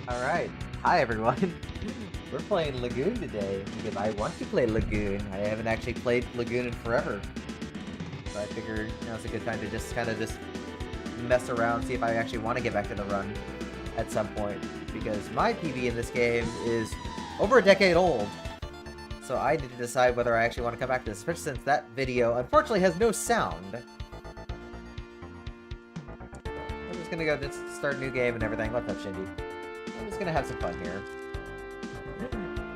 Alright, hi everyone. We're playing Lagoon today because I want to play Lagoon. I haven't actually played Lagoon in forever. So I figured now's a good time to just kind of just mess around, see if I actually want to get back to the run at some point. Because my PB in this game is over a decade old. So I need to decide whether I actually want to come back to this, especially since that video unfortunately has no sound. I'm just gonna go just start a new game and everything. What's up, Shindy? I'm just gonna have some fun here.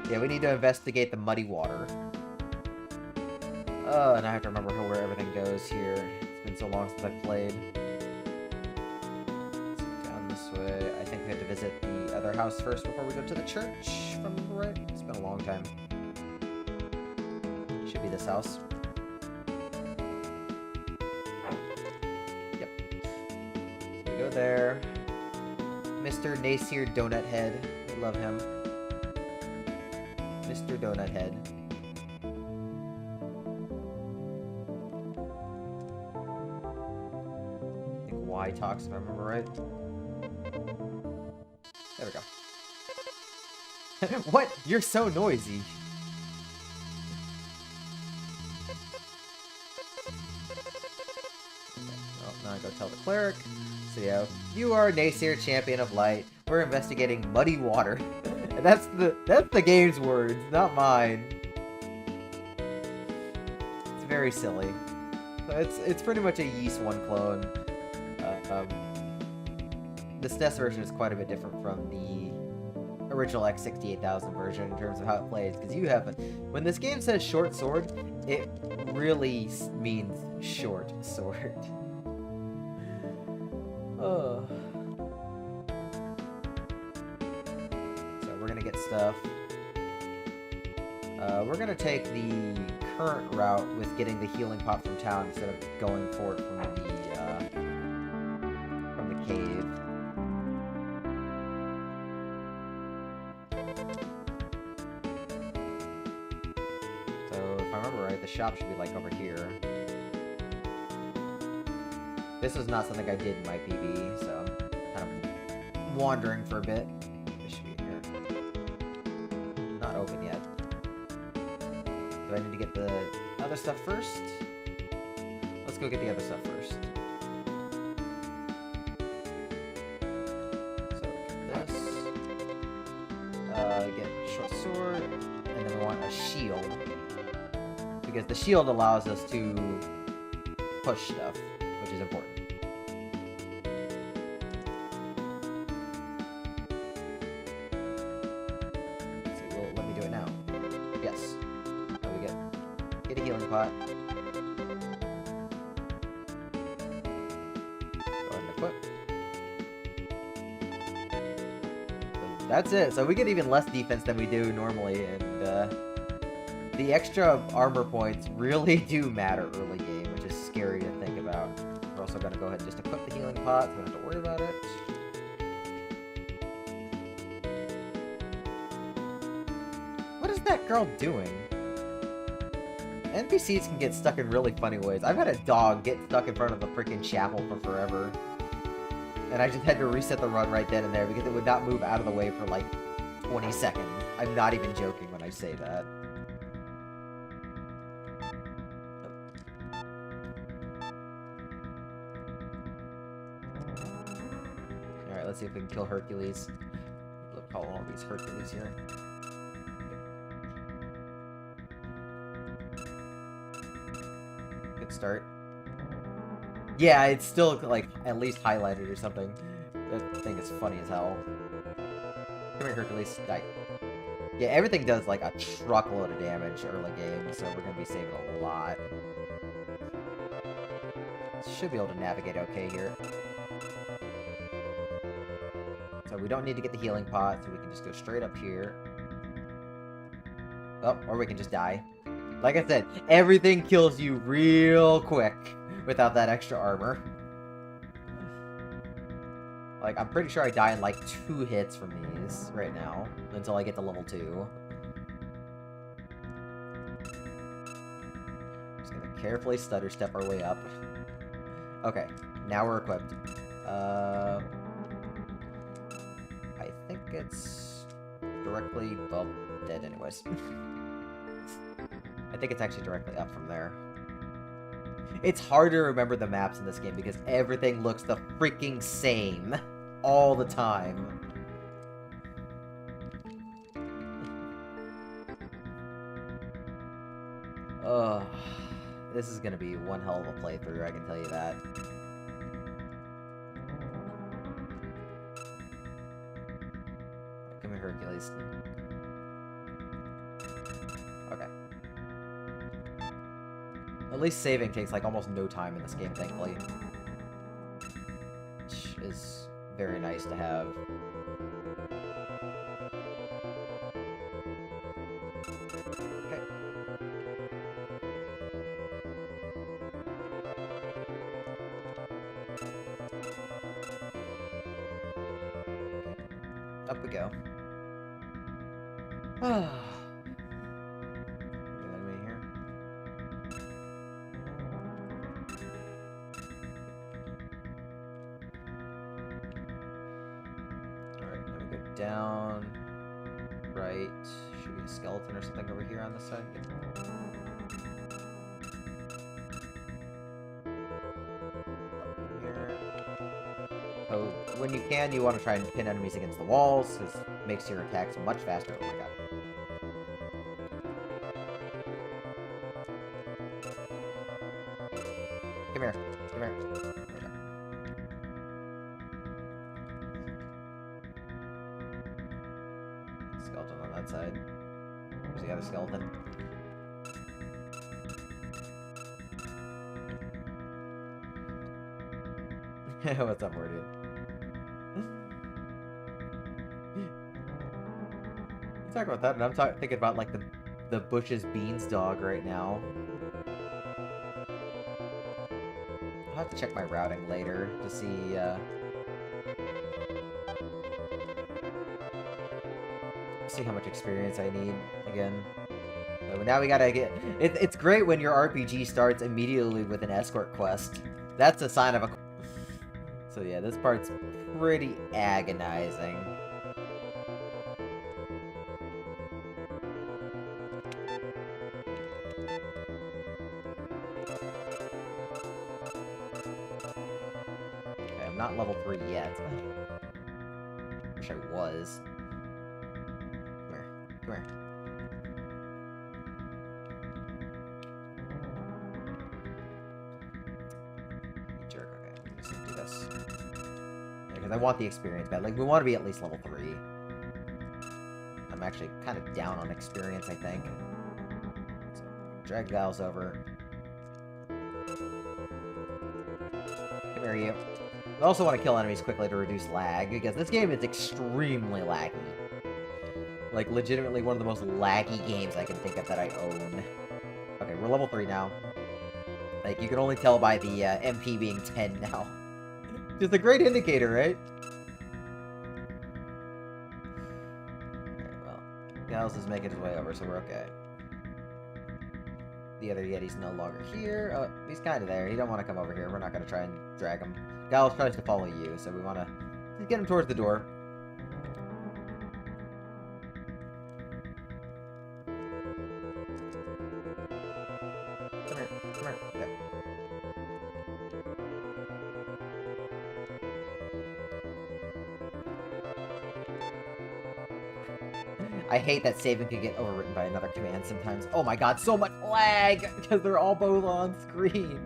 Yeah, we need to investigate the muddy water. And I have to remember where everything goes here. It's been so long since I've played. So down this way. I think we have to visit the other house first before we go to the church, if I remember right. It's been a long time. Should be this house. Yep. So we go there. Mr. Nasir Donut Head. I love him. Mr. Donut Head. I think Y talks, if I remember right. There we go. What? You're so noisy. Well, now I go tell the cleric. So yeah, you are Nasir, Champion of Light. We're investigating muddy water. And that's the game's words, not mine. It's very silly. So it's pretty much a Yeast 1 clone. The SNES version is quite a bit different from the original X68000 version in terms of how it plays, because you have when this game says short sword, it really means short sword. Oh. So we're gonna get stuff. We're gonna take the current route with getting the healing pot from town instead of going for it from the cave. So if I remember right, the shop should be like over here. This was not something I did in my PB, so I'm kind of wandering for a bit. This should be here. Not open yet. Do I need to get the other stuff first? Let's go get the other stuff first. So get this. Get short sword, and then we want a shield. Because the shield allows us to push stuff, which is important. Let's see, well, let me do it now. Yes. So we get a healing pot. Go ahead and equip. So that's it. So we get even less defense than we do normally, and the extra armor points really do matter early game, which is scary to think about. We're also going to go ahead and just equip the healing pot, so we don't have to worry about it. What is that girl doing? NPCs can get stuck in really funny ways. I've had a dog get stuck in front of the freaking chapel for forever. And I just had to reset the run right then and there because it would not move out of the way for like 20 seconds. I'm not even joking when I say that. Alright, let's see if we can kill Hercules. Look, call all these Hercules here. Good start. Yeah, it's still, like, at least highlighted or something. That thing is funny as hell. Come here, Hercules. Die. Yeah, everything does, like, a truckload of damage early game, so we're gonna be saving a lot. Should be able to navigate okay here. So we don't need to get the healing pot, so we can just go straight up here. Oh, or we can just die. Like I said, everything kills you real quick without that extra armor. Like, I'm pretty sure I die in like 2 hits from these right now, until I get to level 2. Just gonna carefully stutter step our way up. Okay, now we're equipped. I think it's directly, well, dead anyways. I think it's actually directly up from there. It's hard to remember the maps in this game because everything looks the freaking same all the time. Ugh. This is gonna be one hell of a playthrough, I can tell you that. Come here, Hercules. Okay. At least saving takes like almost no time in this game, thankfully. Which is very nice to have. Okay. Up we go. Enemy here. Alright, now we go down. Right. Should be a skeleton or something over here on this side. So, when you can, you want to try and pin enemies against the walls, because it makes your attacks much faster. Oh my god. Come here. Come here. There we go. Skeleton on that side. There's the other skeleton. What's up, dude? You talk about that, and I'm thinking about like the Bush's Beans dog right now. I'll have to check my routing later to see. See how much experience I need again. So now we gotta get. It's great when your RPG starts immediately with an escort quest. That's a sign of a. So yeah, this part's pretty agonizing. Okay, I'm not level 3 yet. Wish I was. Come here. Come here. I want the experience bad. Like, we want to be at least level 3. I'm actually kind of down on experience, I think. So, drag Giles over. Come here, you. I also want to kill enemies quickly to reduce lag, because this game is extremely laggy. Like, legitimately one of the most laggy games I can think of that I own. Okay, we're level 3 now. Like, you can only tell by the MP being 10 now. Just a great indicator, right? Okay, well, Giles is making his way over, so we're okay. The other Yeti's no longer here. Oh, he's kind of there. He don't want to come over here. We're not going to try and drag him. Giles tries to follow you, so we want to get him towards the door. Come here. Come here. There. I hate that saving could get overwritten by another command sometimes. Oh my god, so much lag! Because they're all both on screen.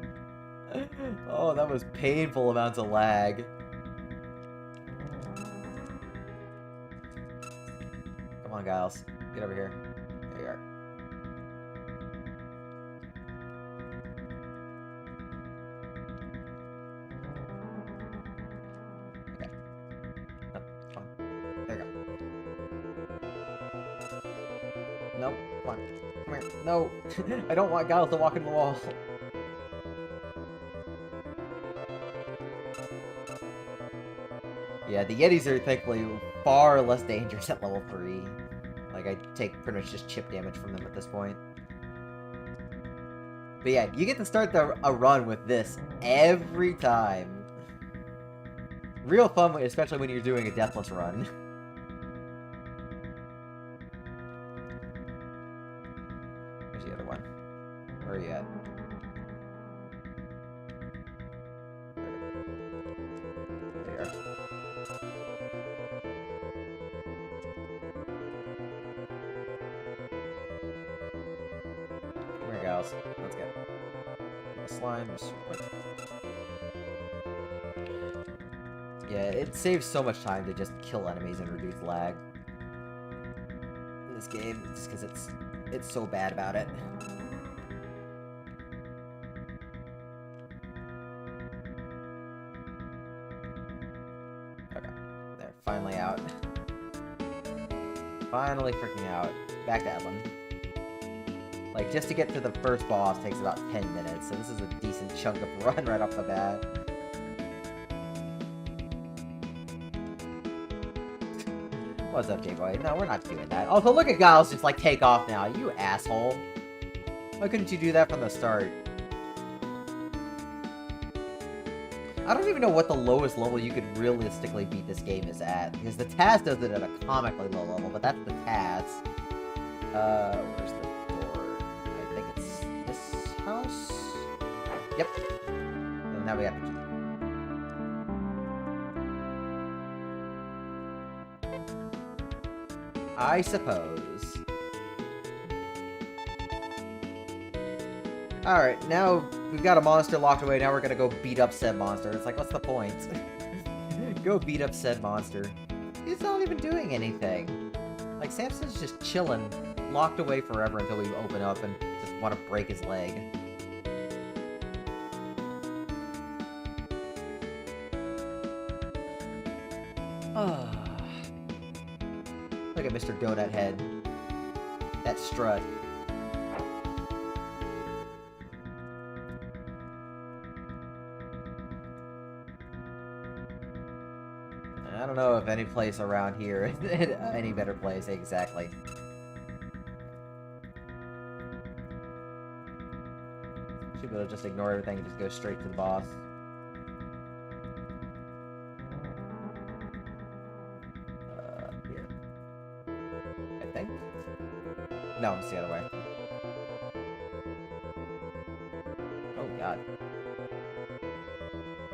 Oh, that was painful amounts of lag. Come on, Giles. Get over here. There you are. Okay. Oh, come on. There you go. Nope. Come on. Come here. No. I don't want Giles to walk in the wall. Yeah, the Yetis are thankfully far less dangerous at level 3. Like, I take pretty much just chip damage from them at this point. But yeah, you get to start a run with this every time. Real fun, especially when you're doing a deathless run. gals. Let's go. The slime is super quick. Yeah, it saves so much time to just kill enemies and reduce lag in this game, just because it's so bad about it. Okay, there, finally out. Finally freaking out. Back to Edlin. Like, just to get to the first boss takes about 10 minutes, so this is a decent chunk of run right off the bat. What's up, J-Boy? No, we're not doing that. Also, look at Giles just, like, take off now. You asshole. Why couldn't you do that from the start? I don't even know what the lowest level you could realistically beat this game is at. Because the Taz does it at a comically low level, but that's the Taz. Where's the door? I think it's this house? Yep. And now we have the key. I suppose. Alright, now we've got a monster locked away, now we're gonna go beat up said monster. It's like, what's the point? Go beat up said monster. He's not even doing anything. Like, Samson's just chilling, locked away forever until we open up and just want to break his leg. Look at Mr. Donut Head. That strut. I don't know if any place around here is any better place, exactly. Should be able to just ignore everything and just go straight to the boss. Here. I think? No, it's the other way. Oh god.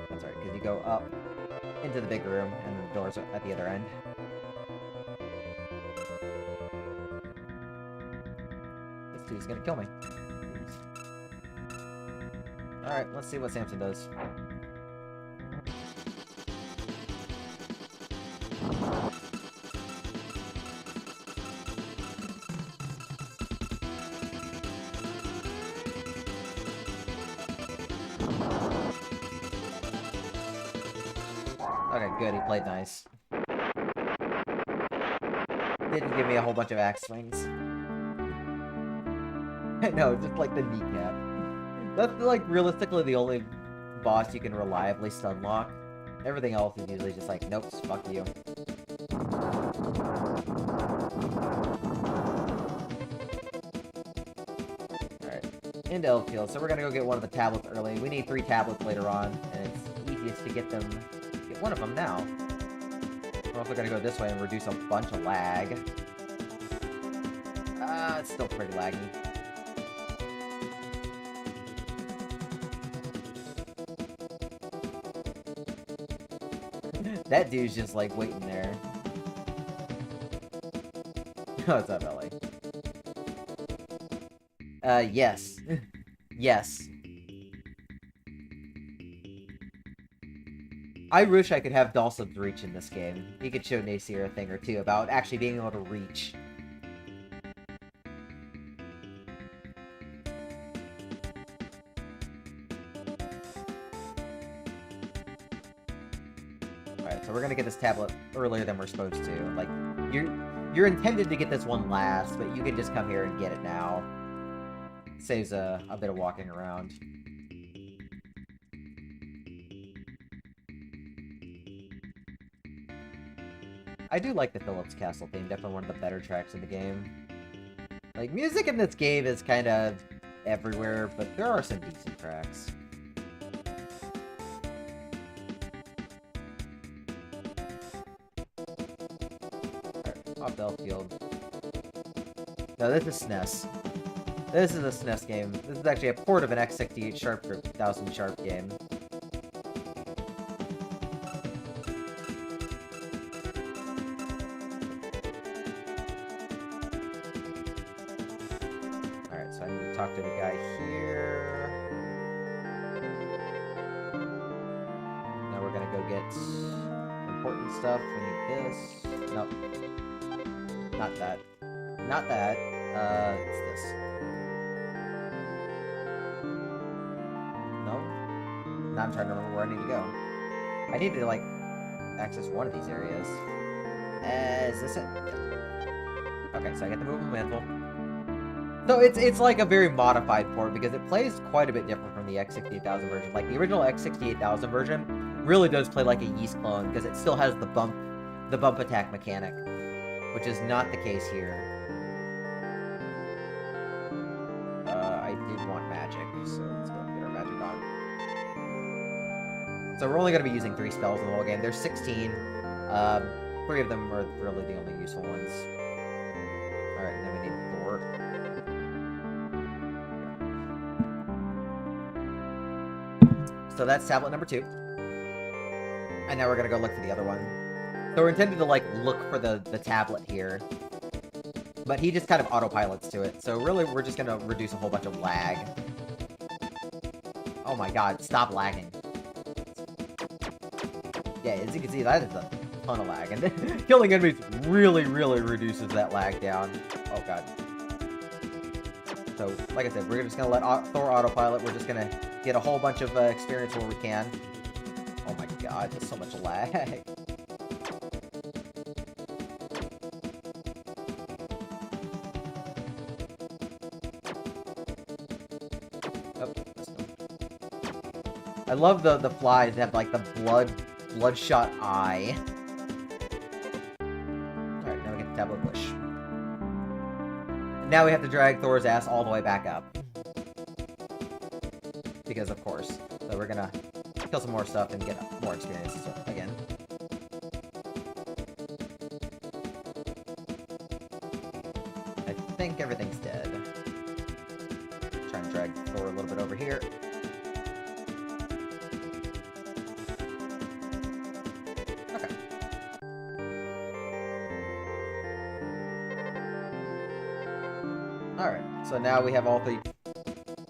That's right, because you go up into the big room, and the doors are at the other end. This dude's gonna kill me. Alright, let's see what Samson does. Okay, good, he played nice. Didn't give me a whole bunch of axe swings. No, just like the kneecap. That's like realistically the only boss you can reliably stun lock. Everything else is usually just like, nope, fuck you. Alright, into Elffield. So we're gonna go get one of the tablets early. We need 3 tablets later on, and it's easiest to get them. Get one of them now. We're also gonna go this way and reduce a bunch of lag. It's still pretty laggy. That dude's just like waiting there. What's up, Ellie? Yes. Yes. I wish I could have Dawson's reach in this game. He could show Nacier a thing or two about actually being able to reach. Alright, so we're gonna get this tablet earlier than we're supposed to. Like, you're intended to get this one last, but you can just come here and get it now. Saves a bit of walking around. I do like the Phillips Castle theme, definitely one of the better tracks in the game. Like, music in this game is kind of everywhere, but there are some decent tracks. Alright, off the Elffield. No, this is SNES. This is a SNES game. This is actually a port of an X68 Sharp for 1000 Sharp game. talk to the guy here. Now we're gonna go get important stuff. We need this. Nope. Not that. Not that. It's this. No? Now I'm trying to remember where I need to go. I need to, like, access one of these areas. Is this it? Okay, so I get the movable mantle. So it's like a very modified port because it plays quite a bit different from the X68000 version. Like the original X68000 version really does play like a Yeast clone because it still has the bump attack mechanic, which is not the case here. I did want magic, so let's go get our magic on. So we're only going to be using 3 spells in the whole game. There's 16. 3 of them are really the only useful ones. Alright, and then we need Thor. So that's tablet number 2. And now we're gonna go look for the other one. So we're intended to, like, look for the tablet here. But he just kind of autopilots to it. So really, we're just gonna reduce a whole bunch of lag. Oh my god, stop lagging. Yeah, as you can see, that is a ton of lag. And killing enemies really, really reduces that lag down. Oh god. So, like I said, we're just gonna let Thor autopilot. We're just gonna get a whole bunch of experience where we can. Oh my god, there's so much lag. Oh, I love the flies that have like the bloodshot eye. Alright, now we get the tablet bush. Now we have to drag Thor's ass all the way back up. Because of course. So we're gonna kill some more stuff and get more experience again. I think everything's dead. Try and drag Thor a little bit over here. Okay. Alright, so now we have all 3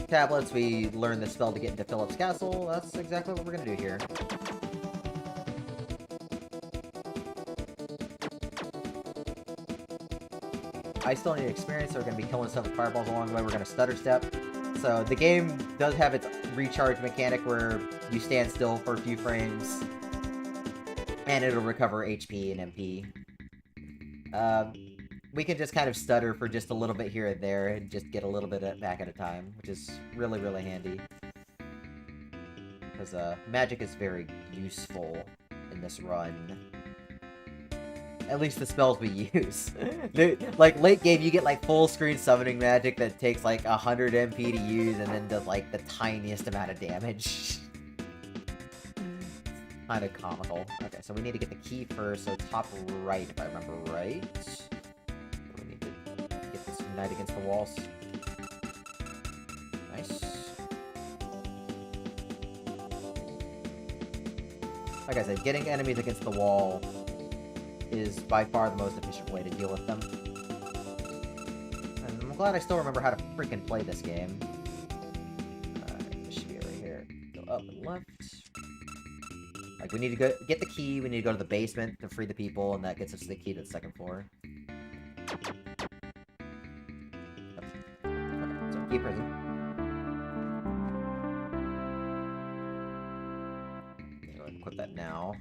tablets. We learn the spell to get into Philip's castle. That's exactly what we're gonna do here. I still need experience, so we're gonna be killing stuff with fireballs along the way. We're gonna stutter step. So the game does have its recharge mechanic where you stand still for a few frames and it'll recover HP and MP. We can just kind of stutter for just a little bit here and there and just get a little bit back at a time, which is really, really handy. Because magic is very useful in this run. At least the spells we use. Like, late game, you get, like, full screen summoning magic that takes, like, 100 MP to use and then does, like, the tiniest amount of damage. Kind of comical. Okay, so we need to get the key first, so top right, if I remember right. We need to get this Unite Against the Walls. Nice. Like I said, getting enemies against the wall is by far the most efficient way to deal with them. And I'm glad I still remember how to freaking play this game. This should be right here. Go up and left. Like, we need to go get the key, we need to go to the basement to free the people, and that gets us the key to the 2nd floor. Okay, so key prison. Go ahead and equip that now.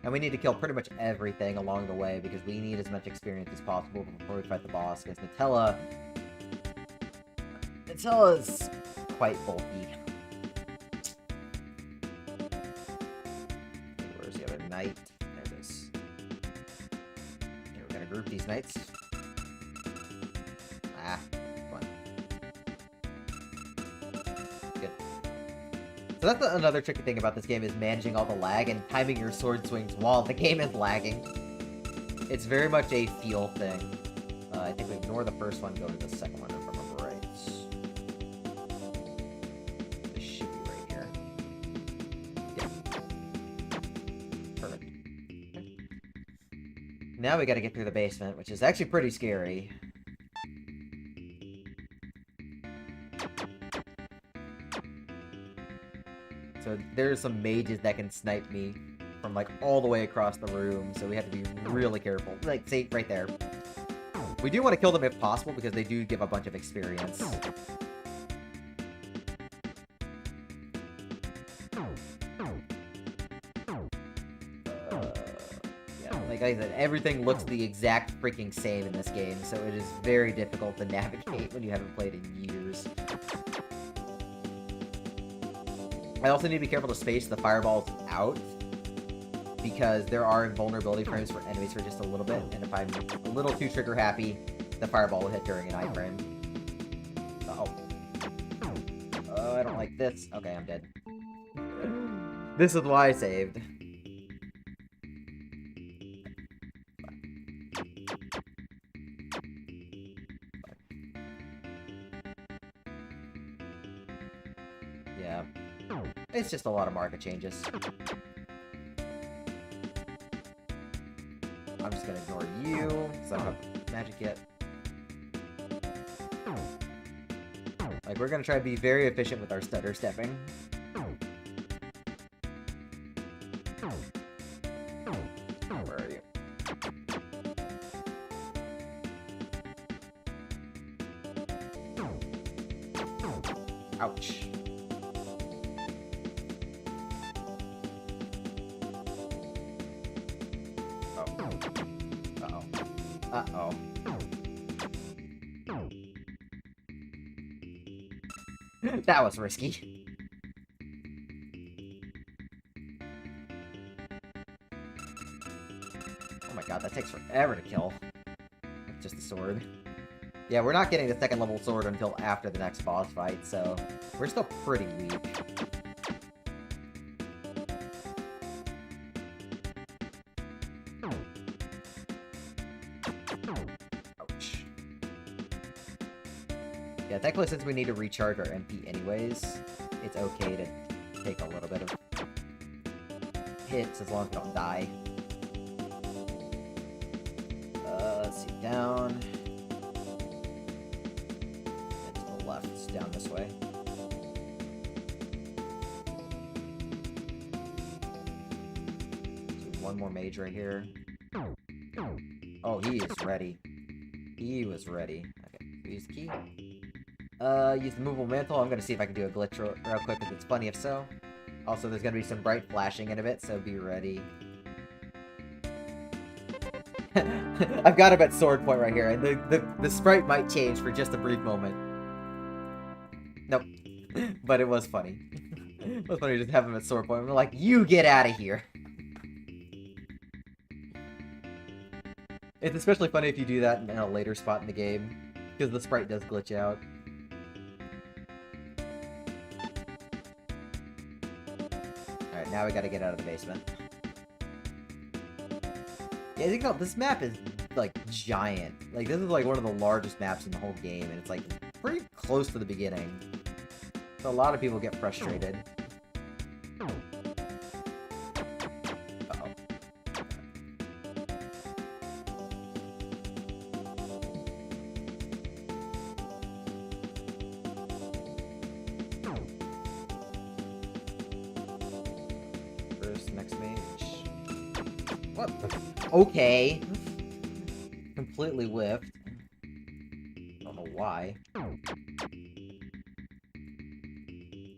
And we need to kill pretty much everything along the way, because we need as much experience as possible before we fight the boss, because Nutella's quite bulky. Where's the other knight? There it is. Here, we're gonna group these knights. Ah, come on. Good. So that's another tricky thing about this game, is managing all the lag and timing your sword swings while the game is lagging. It's very much a feel thing. I think we ignore the first one, go to the second one, if I remember right. This should be right here. Yeah. Perfect. Now we gotta get through the basement, which is actually pretty scary. So there's some mages that can snipe me from like all the way across the room, so we have to be really careful. Like, see, right there. We do want to kill them if possible, because they do give a bunch of experience. Like I said, everything looks the exact freaking same in this game, so it is very difficult to navigate when you haven't played in years. I also need to be careful to space the fireballs out, because there are invulnerability frames for enemies for just a little bit, and if I'm a little too trigger happy, the fireball will hit during an iframe. Oh, I don't like this. Okay, I'm dead. This is why I saved. Yeah. It's just a lot of market changes. I'm just gonna ignore you, because I don't have magic yet. Like, we're gonna try to be very efficient with our stutter stepping. Where are you? Ouch. Uh-oh. That was risky. Oh my god, that takes forever to kill. With just the sword. Yeah, we're not getting the second level sword until after the next boss fight, so we're still pretty weak. Ouch. Yeah, technically since we need to recharge our MP anyways, it's okay to take a little bit of hits as long as we don't die. Let's see, down. And to the left, it's down this way. So one more mage right here. Oh, he is ready. He was ready. Okay, use the key. Use the movable mantle. I'm gonna see if I can do a glitch real quick, if it's funny if so. Also, there's gonna be some bright flashing in a bit, so be ready. I've got him at sword point right here, and the sprite might change for just a brief moment. Nope. But it was funny. It was funny to just have him at sword point. We're like, you get out of here. It's especially funny if you do that in a later spot in the game, because the sprite does glitch out. Alright, now we gotta get out of the basement. Yeah, I think this map is, like, giant. Like, this is, like, one of the largest maps in the whole game, and it's, like, pretty close to the beginning. So a lot of people get frustrated. Next mage. What? Okay. Completely whiffed. Don't know why.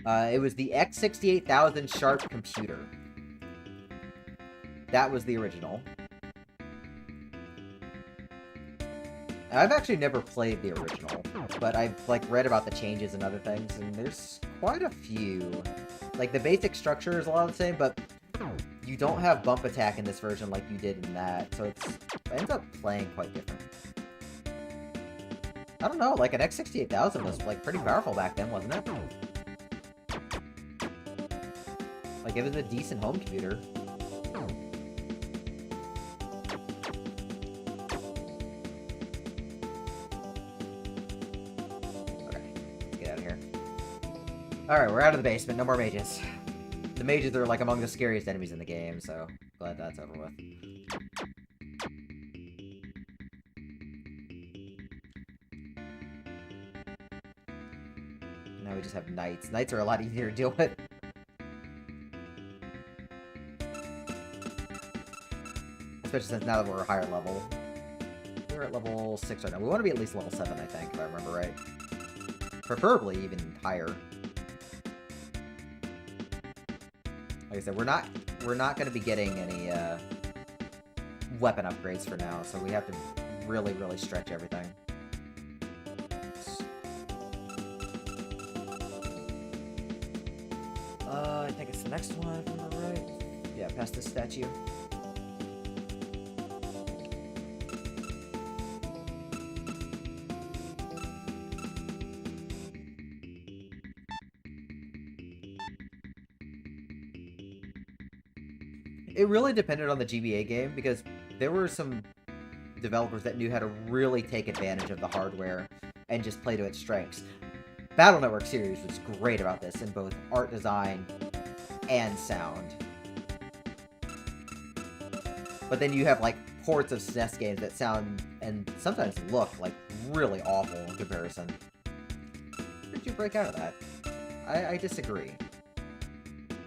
It was the X68000 Sharp computer. That was the original. I've actually never played the original, but I've, like, read about the changes and other things, and there's quite a few. Like, the basic structure is a lot of the same, but you don't have bump attack in this version like you did in that, so it ends up playing quite different. I don't know, like, an X68000 was, like, pretty powerful back then, wasn't it? Like, it was a decent home computer. Okay, let's get out of here. Alright, we're out of the basement, no more mages. The mages are, like, among the scariest enemies in the game, so glad that's over with. Now we just have knights. Knights are a lot easier to deal with. Especially since now that we're a higher level. We're at level 6 right now. We want to be at least level 7, I think, if I remember right. Preferably even higher. Like I said, we're not going to be getting any weapon upgrades for now, so we have to really, really stretch everything. I think it's the next one, if I remember right. Yeah, past this statue. It really depended on the GBA game, because there were some developers that knew how to really take advantage of the hardware and just play to its strengths. Battle Network series was great about this in both art design and sound. But then you have like ports of SNES games that sound and sometimes look like really awful in comparison. Where did you break out of that? I disagree.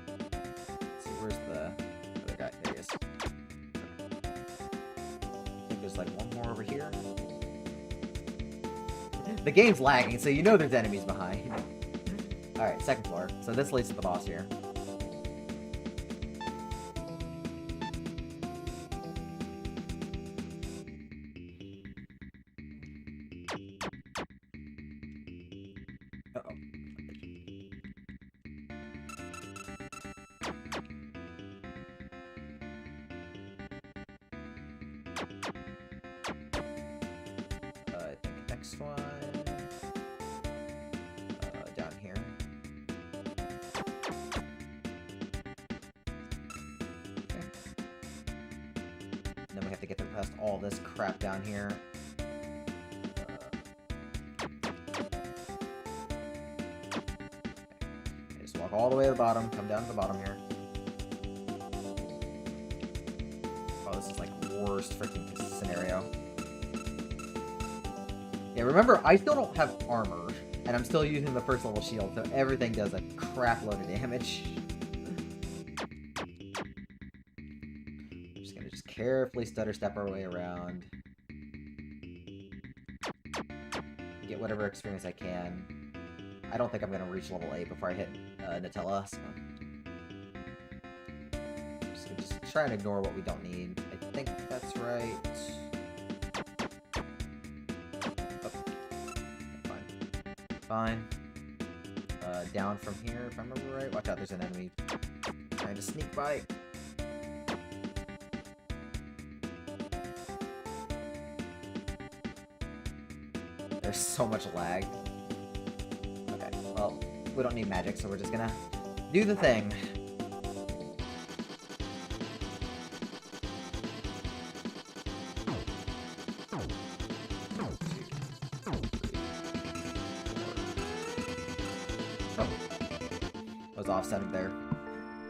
Let's see, where's the other guy? There he is. I think there's like one more over here. The game's lagging, so you know there's enemies behind. Alright, second floor. So this leads to the boss here. Uh-oh. I think next one. Down here. Okay. And then we have to get through past all this crap down here. Just walk all the way to the bottom, come down to the bottom here. Oh, this is like worst freaking scenario. Yeah, remember, I still don't have armor, and I'm still using the first level shield, so everything does a crap load of damage. I'm just gonna carefully stutter step our way around. Get whatever experience I can. I don't think I'm gonna reach level 8 before I hit Nutella, so... Just try and ignore what we don't need. I think that's right. Fine. Down from here, if I remember right. Watch out, there's an enemy trying to sneak by. There's so much lag. Okay, well, we don't need magic, so we're just gonna do the thing. Offset there.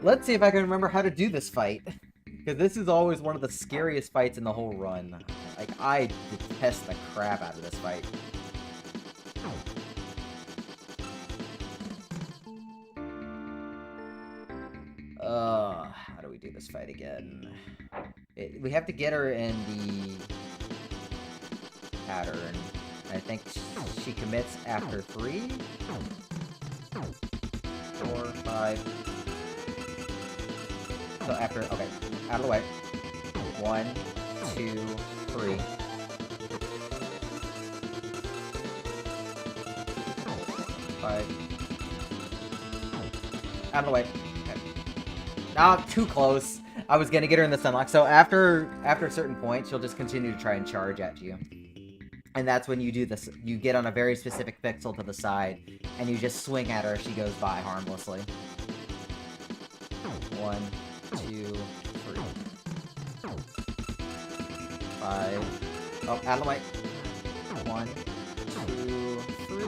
Let's see if I can remember how to do this fight, because this is always one of the scariest fights in the whole run. Like, I detest the crap out of this fight. How do we do this fight again? We have to get her in the pattern. I think she commits after 3? 4, 5. So after, okay, out of the way. 1, 2, 3. 5. Out of the way. Okay. Ah, too close. I was gonna get her in the sunlock. So after a certain point, she'll just continue to try and charge at you. And that's when you do this. You get on a very specific pixel to the side, and you just swing at her as she goes by harmlessly. 1, 2, 3. 5. Oh, out of the way. 1, 2, 3.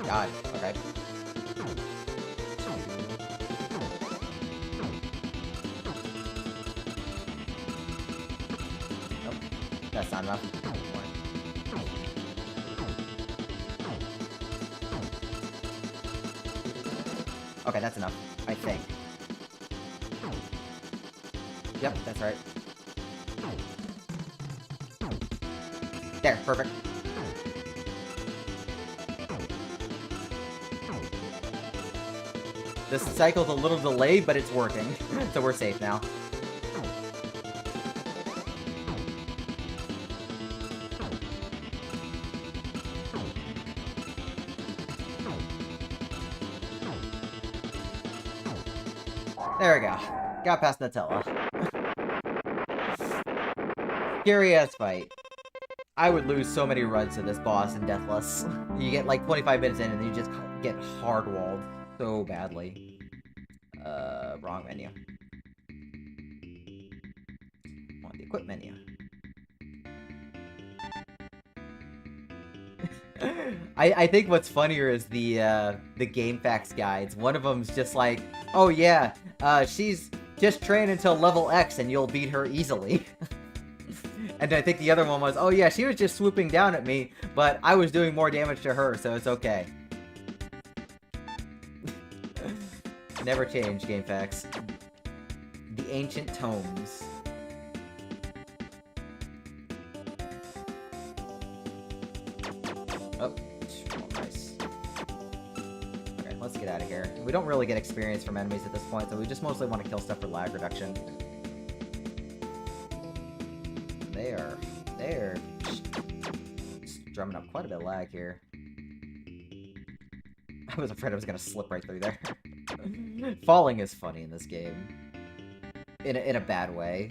God, okay. 2. Nope, that's not enough. 1. Okay, that's enough, I think. Yep, that's right. There, perfect. This cycle's a little delayed, but it's working. So we're safe now. There we go. Got past Nutella. Scary ass fight. I would lose so many runs to this boss in Deathless. You get like 25 minutes in and you just get hard-walled so badly. Wrong menu. I want the equip menu. I think what's funnier is the game facts guides. One of them's just like, oh yeah, she's just train until level X and you'll beat her easily. And I think the other one was, oh yeah, she was just swooping down at me, but I was doing more damage to her, so it's okay. Never change, game facts. The Ancient Tomes. Oh, nice. Okay, let's get out of here. We don't really get experience from enemies at this point, so we just mostly want to kill stuff for lag reduction. They're drumming up quite a bit of lag here. I was afraid I was gonna slip right through there. Falling is funny in this game. In a bad way.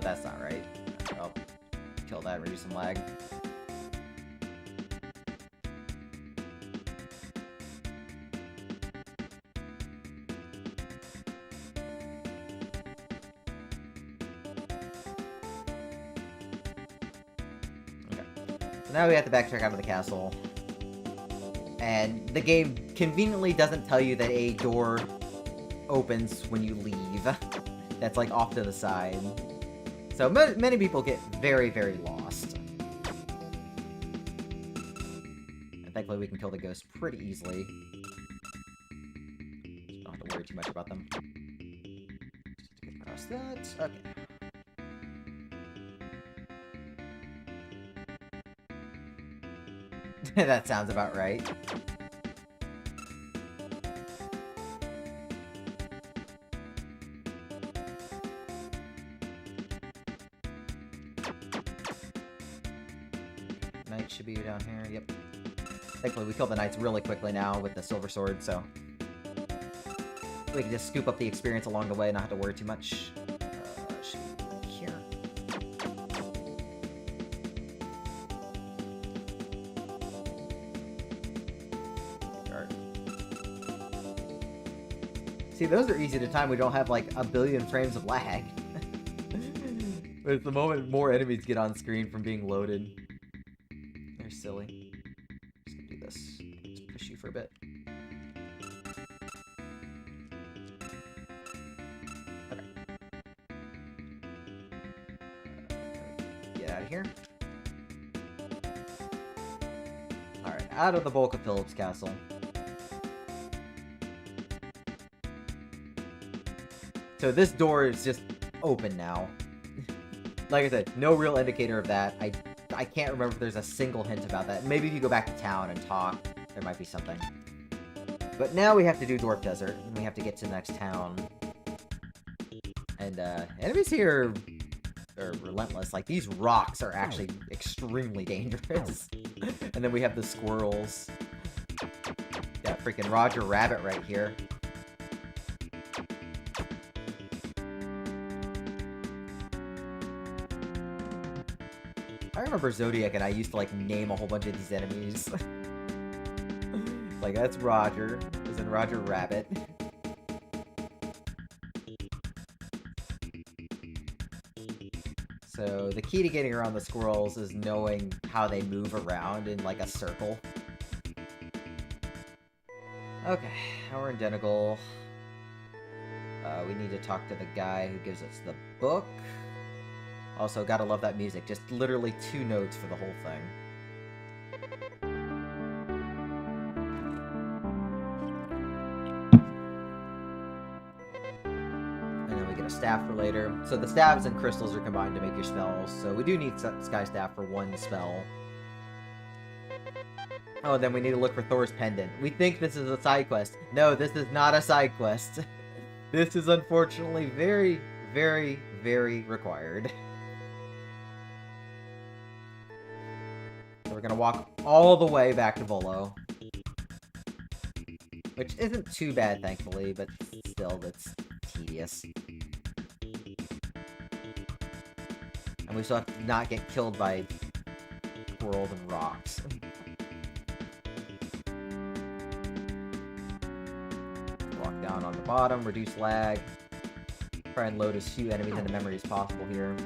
That's not right. I'll kill that, reduce some lag. Now we have to backtrack out of the castle. And the game conveniently doesn't tell you that a door opens when you leave. That's like off to the side. So many people get very, very lost. And thankfully we can kill the ghost pretty easily. Don't have to worry too much about them. Just get across that. Okay. That sounds about right. Knight should be down here, yep. Thankfully, we kill the knights really quickly now with the silver sword, so we can just scoop up the experience along the way and not have to worry too much. Should be here. See, those are easy to time. We don't have like a billion frames of lag. But it's the moment more enemies get on screen from being loaded. They're silly. Just gonna do this. Just push you for a bit. Okay. Get out of here. Alright, out of the bulk of Philip's castle. So this door is just open now. Like I said, no real indicator of that. I can't remember if there's a single hint about that. Maybe if you go back to town and talk, there might be something. But now we have to do Dwarf Desert, and we have to get to the next town. And enemies here are relentless. Like, these rocks are actually extremely dangerous. And then we have the squirrels. Got freaking Roger Rabbit right here. I remember Zodiac and I used to, like, name a whole bunch of these enemies. Like, that's Roger. As in Roger Rabbit. So, the key to getting around the squirrels is knowing how they move around in, like, a circle. Okay, now we're in Denegal. We need to talk to the guy who gives us the book. Also, gotta love that music. Just literally 2 notes for the whole thing. And then we get a staff for later. So the staves and crystals are combined to make your spells. So we do need Sky Staff for 1 spell. Oh, then we need to look for Thor's Pendant. We think this is a side quest. No, this is not a side quest. This is unfortunately very, very, very required. So we're gonna walk all the way back to Volo. Which isn't too bad, thankfully, but still, that's tedious. And we still have to not get killed by squirrels and rocks. Walk down on the bottom, reduce lag. Try and load as few enemies into memory as possible here.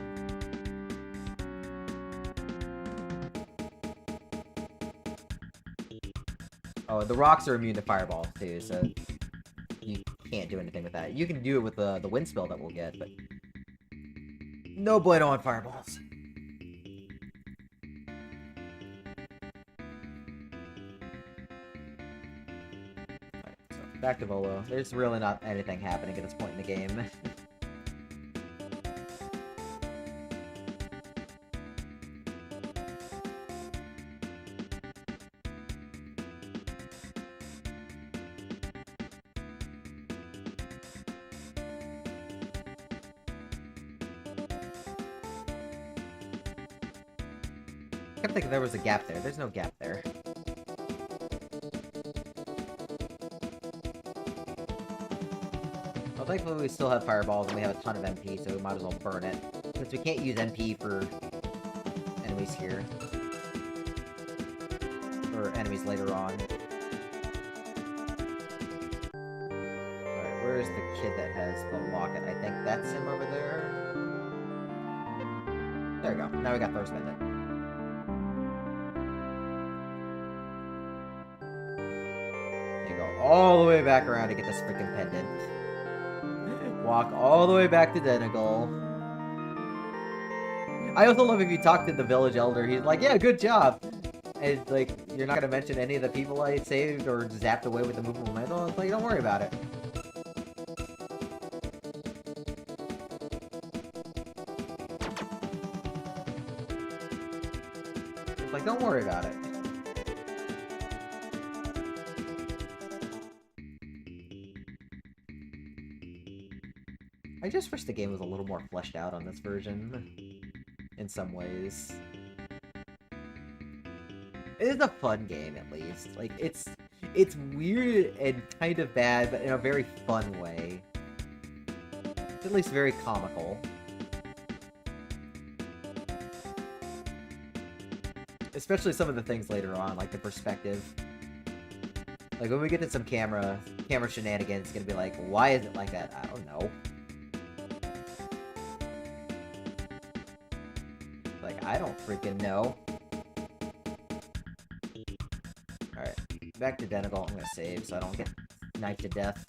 Oh, the rocks are immune to fireballs too, so you can't do anything with that. You can do it with the wind spell that we'll get, but no bueno on fireballs. Alright, so back to Volo. There's really not anything happening at this point in the game. I kept thinking there was a gap there. There's no gap there. Well, thankfully we still have fireballs and we have a ton of MP, so we might as well burn it. Since we can't use MP for enemies here. Or enemies later on. Alright, where is the kid that has the locket? I think that's him over there. There we go. Now we got Thor's Pendant. All the way back around to get this freaking pendant. Walk all the way back to Denegal. I also love if you talk to the village elder, he's like, yeah, good job. And it's like, you're not gonna mention any of the people I saved or zapped away with the movable metal. It's like, don't worry about it. It's like, don't worry about it. I just wish the game was a little more fleshed out on this version, in some ways. It is a fun game, at least. Like, it's weird and kind of bad, but in a very fun way. It's at least very comical. Especially some of the things later on, like the perspective. Like, when we get to some camera shenanigans, it's gonna be like, why is it like that? I don't know. I don't freaking know. Alright, back to Denegal. I'm gonna save so I don't get knifed to death.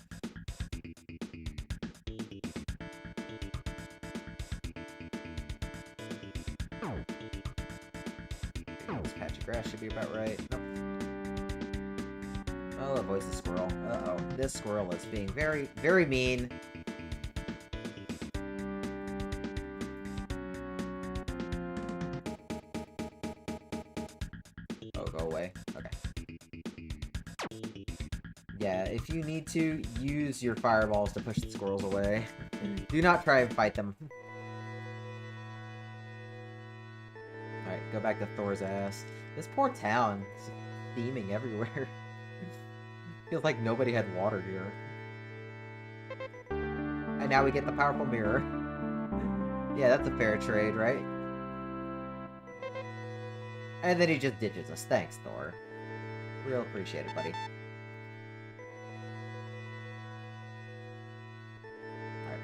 This patch of grass should be about right. Nope. Oh, that voice is squirrel. Uh-oh. This squirrel is being very, very mean. Yeah, if you need to, use your fireballs to push the squirrels away. Do not try and fight them. Alright, go back to Thor's ass. This poor town is steaming everywhere. Feels like nobody had water here. And now we get the powerful mirror. Yeah, that's a fair trade, right? And then he just ditches us. Thanks, Thor. Real appreciate it, buddy.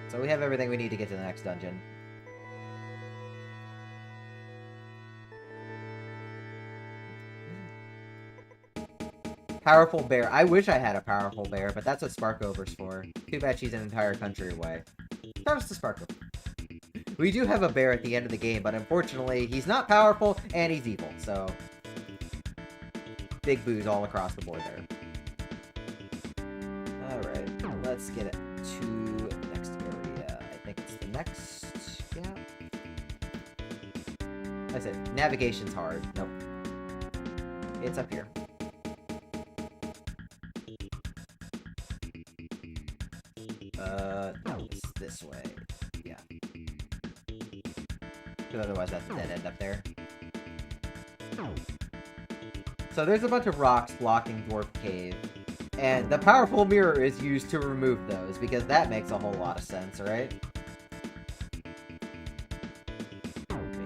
So we have everything we need to get to the next dungeon. Powerful bear. I wish I had a powerful bear, but that's what Sparkover's for. Too bad she's an entire country away. Shout out to Sparkover. We do have a bear at the end of the game, but unfortunately, he's not powerful, and he's evil, so... Big boos all across the board there. Alright, let's get it to the next area. I think it's the next... Yeah. I said, navigation's hard. Nope. It's up here. No, it's this way. Yeah. Because otherwise that's a dead end up there. So there's a bunch of rocks blocking Dwarf Cave. And the powerful mirror is used to remove those, because that makes a whole lot of sense, right?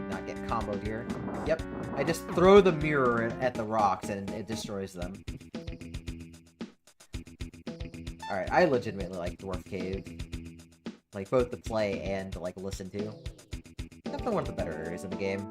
Not get comboed here. Yep. I just throw the mirror at the rocks and it destroys them. Alright, I legitimately like Dwarf Cave. Like, both to play and to, like, listen to. Definitely one of the better areas in the game.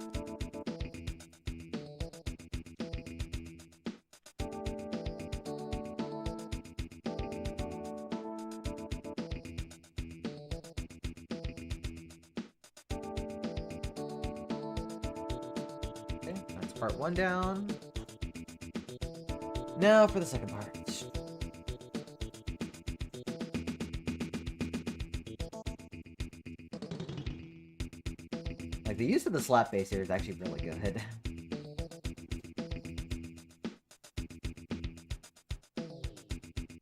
Okay, that's part one down. Now for the second part. Like, the use of the slap base here is actually really good.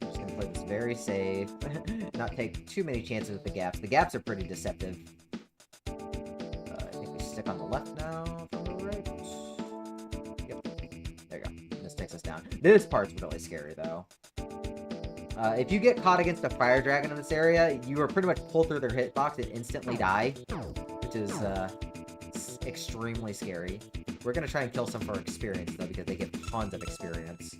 Just gonna play this very safe. Not take too many chances with the gaps. The gaps are pretty deceptive. I think we stick on the left now from the right. Yep. There you go. This takes us down. This part's really scary, though. If you get caught against a fire dragon in this area, you are pretty much pulled through their hitbox and instantly die. Which is, extremely scary. We're gonna try and kill some for experience, though, because they get tons of experience.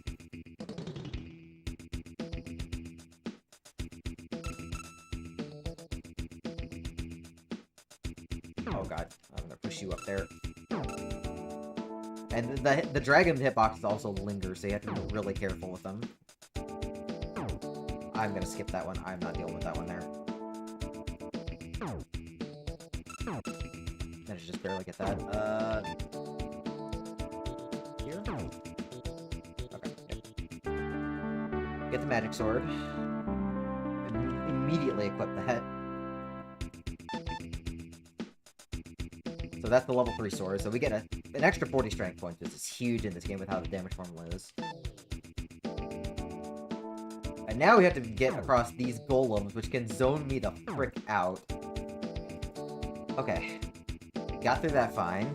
Oh god, I'm gonna push you up there. And the dragon hitbox also lingers, so you have to be really careful with them. I'm gonna skip that one. I'm not dealing with that one there. Managed to just barely get that. Here? Okay. Yep. Get the magic sword. Immediately equip that. So that's the level 3 sword. So we get an extra 40 strength points, which is huge in this game with how the damage formula is. And now we have to get across these golems, which can zone me the frick out. Okay. Got through that fine.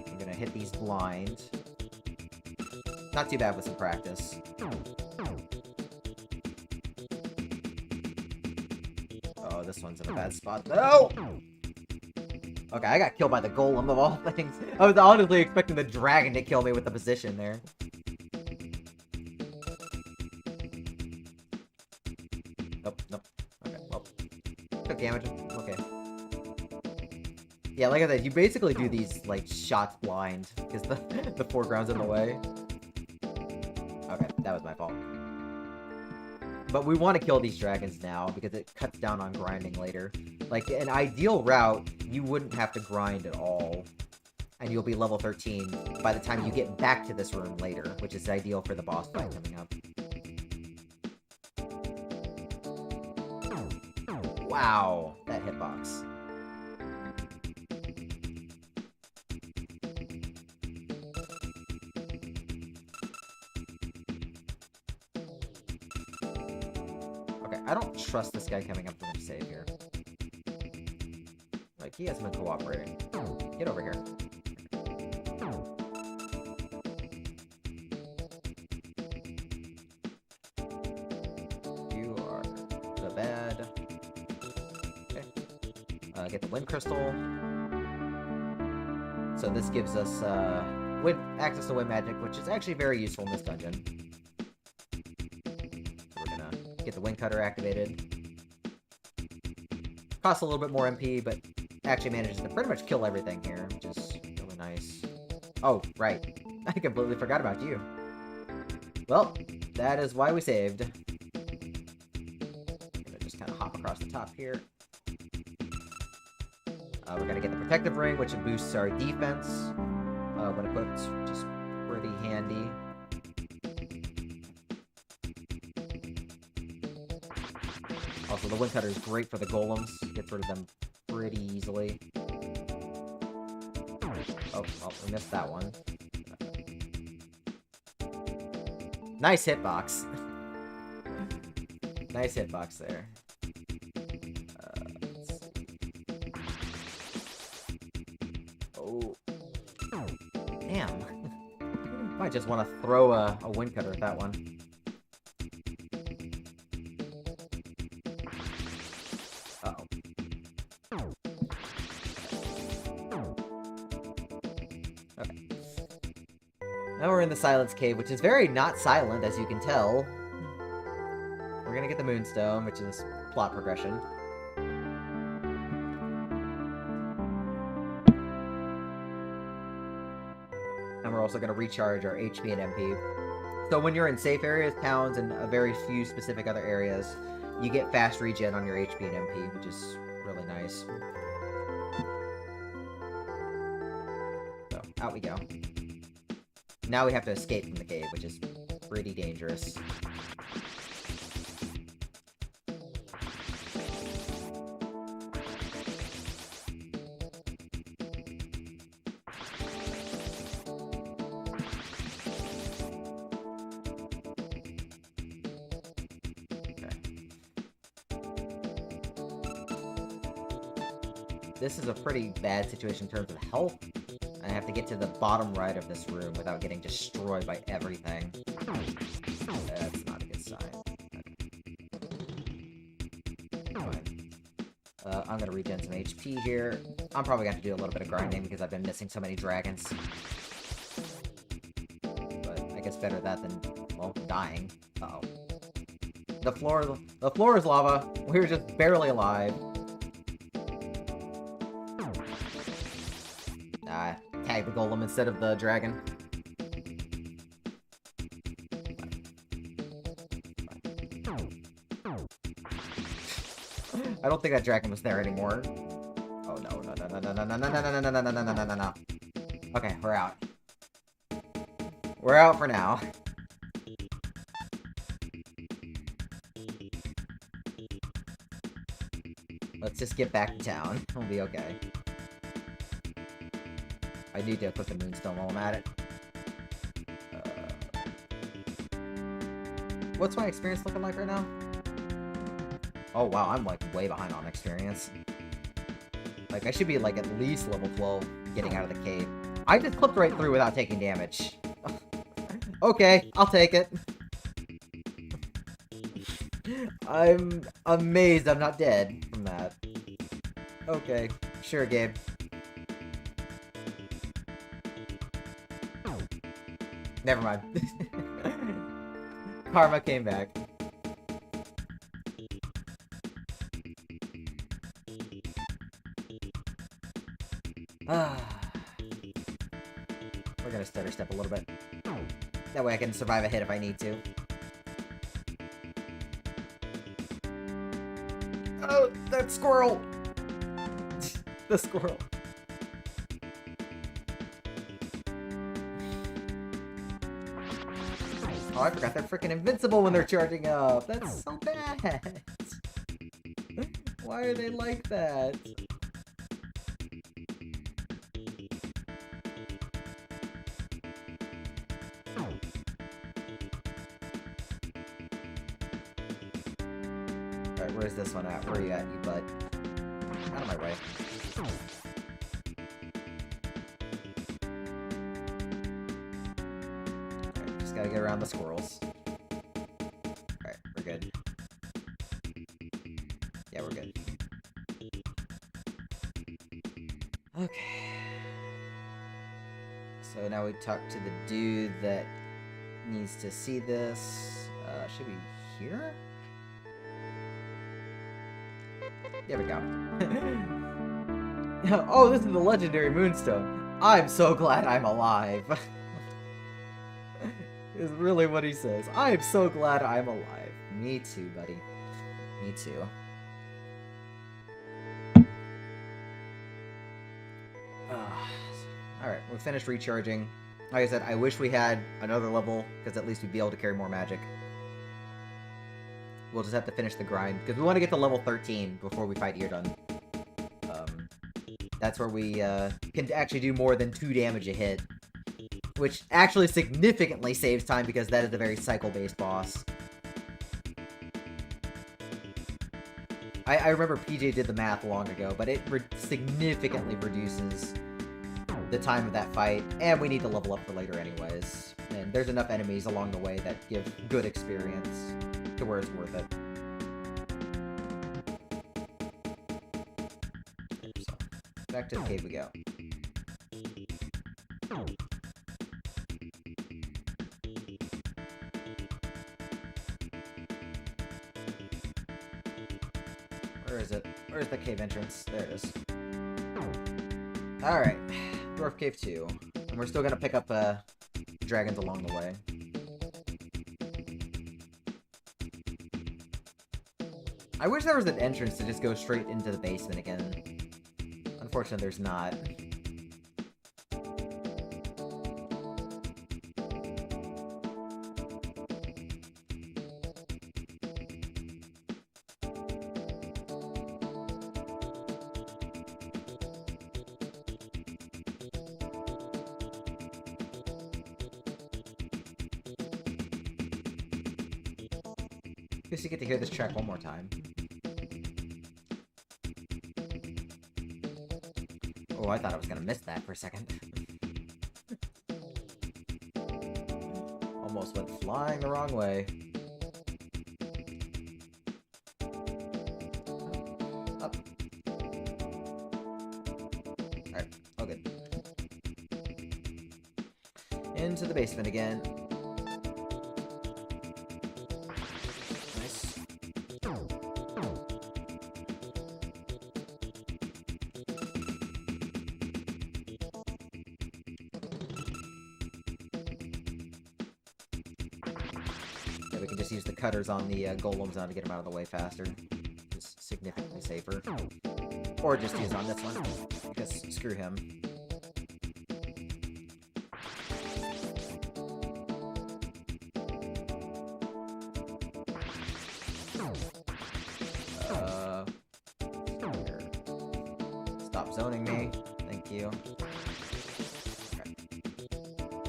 I'm gonna hit these blind. Not too bad with some practice. Oh, this one's in a bad spot. No! Okay, I got killed by the golem of all things. I was honestly expecting the dragon to kill me with the position there. Nope, nope. Okay, well. Took damage. Okay. Yeah, like I said, you basically do these, like, shots blind, because the foreground's in the way. Okay, that was my fault. But we want to kill these dragons now, because it cuts down on grinding later. Like, an ideal route, you wouldn't have to grind at all. And you'll be level 13 by the time you get back to this room later, which is ideal for the boss fight coming up. Wow, that hitbox. Okay, I don't trust this guy coming up for me to save here. Like, he hasn't been cooperating. Get over here. You are the bad. Okay. Get the wind crystal. So this gives us access to wind magic, which is actually very useful in this dungeon. We're gonna get the wind cutter activated. Costs a little bit more MP, but actually manages to pretty much kill everything here, which is really nice. Oh, right. I completely forgot about you. Well, That is why we saved. Gonna just kind of hop across the top here. We're gonna get the protective ring, which boosts our defense when equipped, which is pretty handy. Also, the Wind Cutter is great for the golems. Gets rid of them pretty easily. Oh, we missed that one. Nice hitbox. Nice hitbox there. Oh. Damn. Might just want to throw a Wind Cutter at that one. Uh-oh. Okay. Now we're in the Silence Cave, which is very not silent, as you can tell. We're gonna get the Moonstone, which is plot progression. And we're also gonna recharge our HP and MP. So when you're in safe areas, towns, and a very few specific other areas, you get fast regen on your HP and MP, which is really nice. So, out we go. Now we have to escape from the cave, which is pretty dangerous. This is a pretty bad situation in terms of health. I have to get to the bottom right of this room without getting destroyed by everything. That's not a good sign. Okay. Fine. I'm gonna regen some HP here. I'm probably gonna have to do a little bit of grinding because I've been missing so many dragons. But I guess better that than, well, dying. Uh-oh. The floor is lava. We were just barely alive. Tag the golem instead of the dragon. I don't think that dragon was there anymore. Oh no, no, no, no, no, no, no, no, no, no, no, no, no, no, no, no, no. Okay, we're out. We're out for now. Let's just get back to town. We'll be okay. I need to equip the Moonstone while I'm at it. What's my experience looking like right now? Oh wow, I'm like way behind on experience. Like I should be like at least level 12 getting out of the cave. I just clipped right through without taking damage. Okay, I'll take it. I'm amazed I'm not dead from that. Okay, sure, Gabe. Never mind. Karma came back. We're gonna stutter step a little bit. That way I can survive a hit if I need to. Oh, that squirrel! The squirrel. Oh, I forgot they're freaking invincible when they're charging up. That's so bad. Why are they like that? Alright, where's this one at? Where are you at, you bud? Out of my way. Alright, just gotta get around the squirrels. Alright, we're good. Yeah, we're good. Okay. So now we talk to the dude that needs to see this. Should be here? There we go. Oh, this is the legendary Moonstone. I'm so glad I'm alive. Is really what he says. I am so glad I'm alive. Me too, buddy. Me too. Alright, we're finished recharging. Like I said, I wish we had another level, because at least we'd be able to carry more magic. We'll just have to finish the grind, because we want to get to level 13 before we fight Eardon. That's where we can actually do more than 2 damage a hit. Which actually significantly saves time, because that is a very cycle-based boss. I remember PJ did the math long ago, but it significantly reduces the time of that fight, and we need to level up for later anyways. And there's enough enemies along the way that give good experience to where it's worth it. So, back to the cave we go. Where is it? Where's the cave entrance? There it is. Alright. Dwarf Cave 2. And we're still gonna pick up dragons along the way. I wish there was an entrance to just go straight into the basement again. Unfortunately, there's not. Guess you get to hear this track one more time. Oh, I thought I was gonna miss that for a second. Almost went flying the wrong way. Up. Alright, all good. Into the basement again. We can just use the cutters on the golems now to get them out of the way faster. It's significantly safer. Or just use on this one, because screw him. Stop zoning me. Thank you.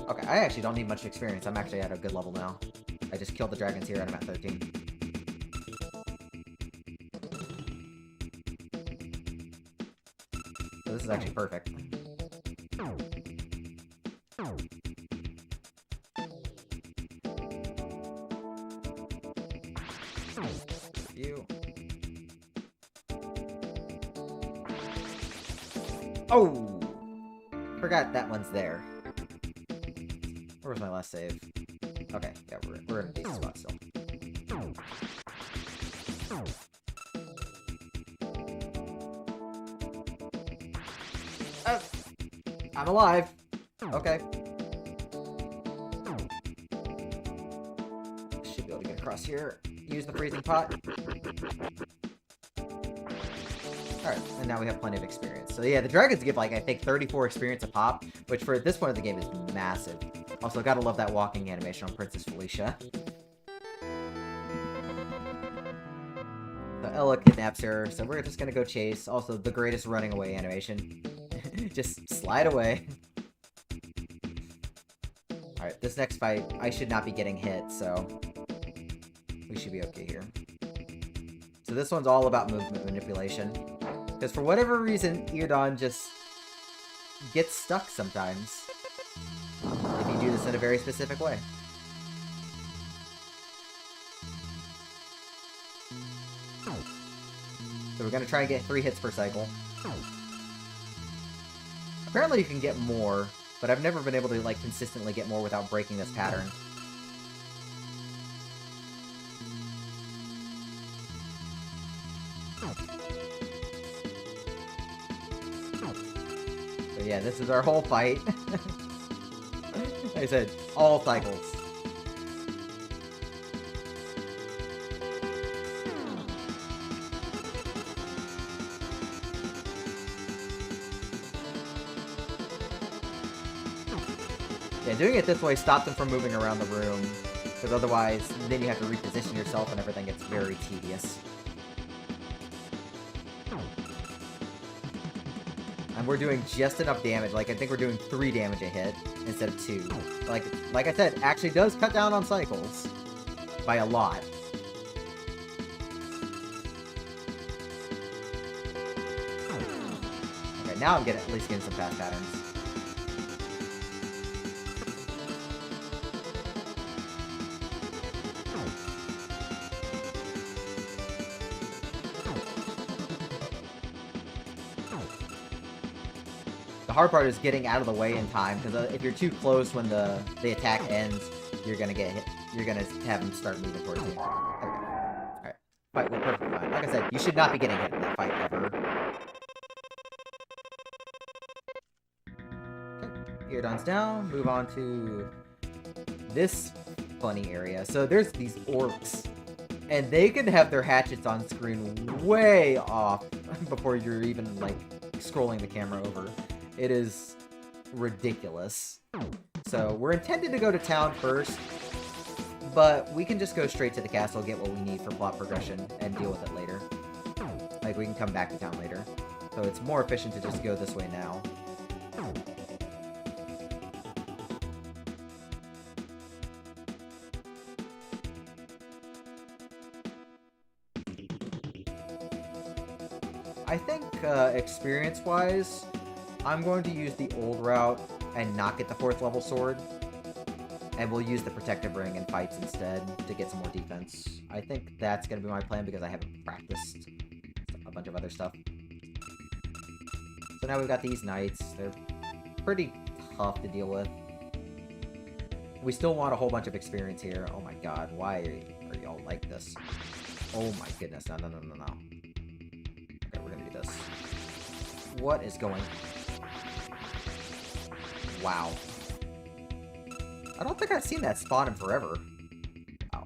Okay, I actually don't need much experience. I'm actually at a good level now. I just killed the dragons here and I'm at 13. So this is actually perfect. You. Oh! Forgot that one's there. Where was my last save? Okay, yeah, we're in a decent spot still. I'm alive! Okay. Should be able to get across here. Use the freezing pot. Alright, and now we have plenty of experience. So yeah, the dragons give, like, I think 34 experience a pop, which for this point of the game is massive. Also, gotta love that walking animation on Princess Felicia. So Ella kidnaps her, so we're just gonna go chase. Also, the greatest running away animation. Just slide away. Alright, this next fight, I should not be getting hit, so we should be okay here. So this one's all about movement manipulation. Because for whatever reason, Eardon just gets stuck sometimes. If you do this in a very specific way. So we're gonna try and get 3 hits per cycle. Apparently you can get more, but I've never been able to, like, consistently get more without breaking this pattern. So yeah, this is our whole fight. Like I said, all cycles. Yeah, doing it this way stops them from moving around the room, because otherwise, then you have to reposition yourself and everything gets very tedious. And we're doing just enough damage. Like, I think we're doing 3 damage a hit instead of 2. Like I said, actually does cut down on cycles by a lot. Okay, now I'm at least getting some fast patterns. The hard part is getting out of the way in time, because if you're too close when the attack ends, you're gonna get hit. You're gonna have them start moving towards you. Okay. Alright. Fight went perfectly fine. Like I said, you should not be getting hit in that fight ever. Okay. Eardon's down. Move on to this funny area. So there's these orcs, and they can have their hatchets on screen way off before you're even, like, scrolling the camera over. It is ridiculous. So we're intended to go to town first, but we can just go straight to the castle, get what we need for plot progression, and deal with it later. Like, we can come back to town later. So it's more efficient to just go this way now. I think, experience-wise, I'm going to use the old route and not get the 4th level sword. And we'll use the protective ring in fights instead to get some more defense. I think that's going to be my plan because I haven't practiced a bunch of other stuff. So now we've got these knights. They're pretty tough to deal with. We still want a whole bunch of experience here. Oh my god, why are y'all like this? Oh my goodness, no. Okay, we're gonna do this. What is going... Wow. I don't think I've seen that spawn in forever. Wow.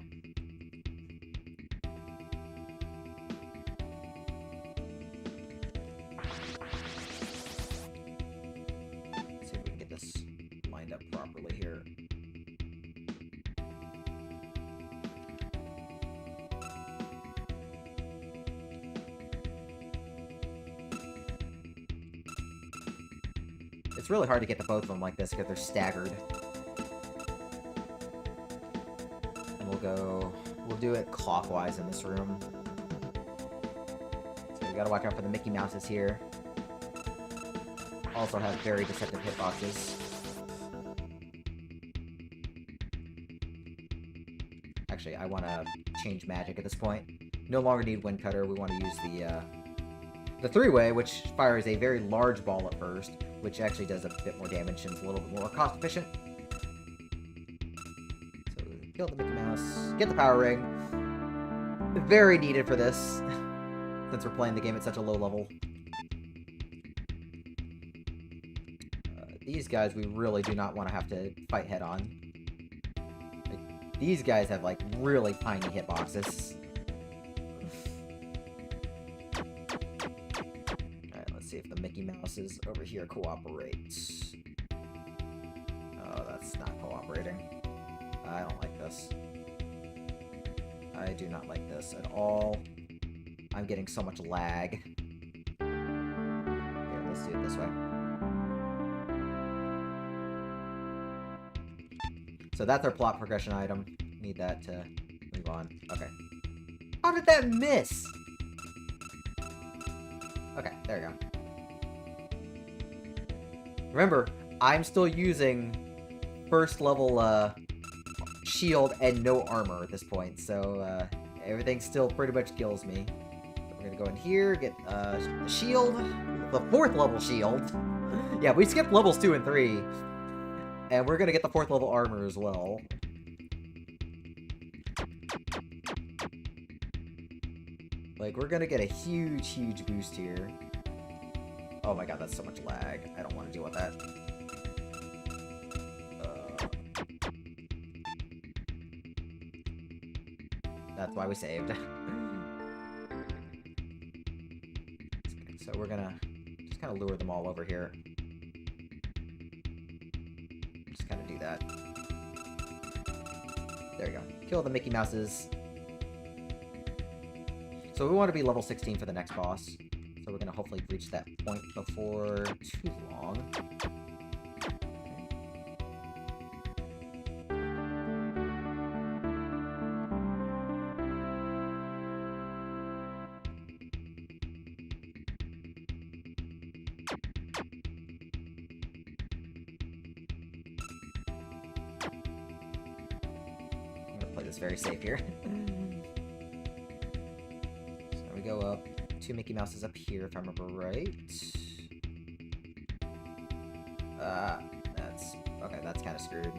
Let's see if we can get this lined up properly here. It's really hard to get to both of them like this because they're staggered. We'll do it clockwise in this room. So we gotta watch out for the Mickey Mouses here. Also have very deceptive hitboxes. Actually, I want to change magic at this point. No longer need Wind Cutter. We want to use the 3-way, which fires a very large ball at first, which actually does a bit more damage and is a little bit more cost efficient. Kill the Mickey Mouse. Get the power ring. Very needed for this, since we're playing the game at such a low level. These guys we really do not want to have to fight head on. Like, these guys have, like, really tiny hitboxes. Alright, let's see if the Mickey Mouses over here cooperate. Oh, that's not cooperating. I don't like this. I do not like this at all. I'm getting so much lag. Here, let's do it this way. So that's our plot progression item. Need that to move on. Okay. How did that miss? Okay, there you go. Remember, I'm still using 1st level, shield and no armor at this point, so everything still pretty much kills me. So we're gonna go in here, get the shield, the 4th level shield. Yeah, we skipped levels 2 and 3, and we're gonna get the 4th level armor as well. Like, we're gonna get a huge boost here. Oh my god, that's so much lag. I don't want to deal with that. That's why we saved. So we're gonna just kind of lure them all over here. Just kind of do that. There you go. Kill the Mickey Mouses. So we want to be level 16 for the next boss. So we're going to hopefully reach that point before too long. Very safe here. So we go up. 2 Mickey Mouses up here, if I remember right. That's... Okay, that's kind of screwed.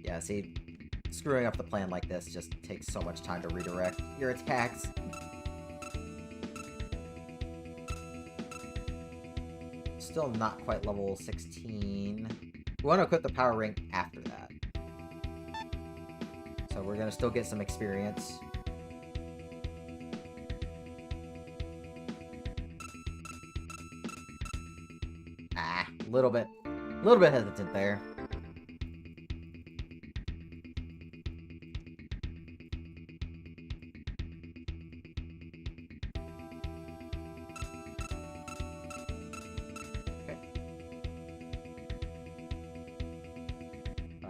Yeah, see, screwing up the plan like this just takes so much time to redirect your attacks. Still not quite level 16. We want to equip the power ring after that. So we're going to still get some experience. A little bit hesitant there.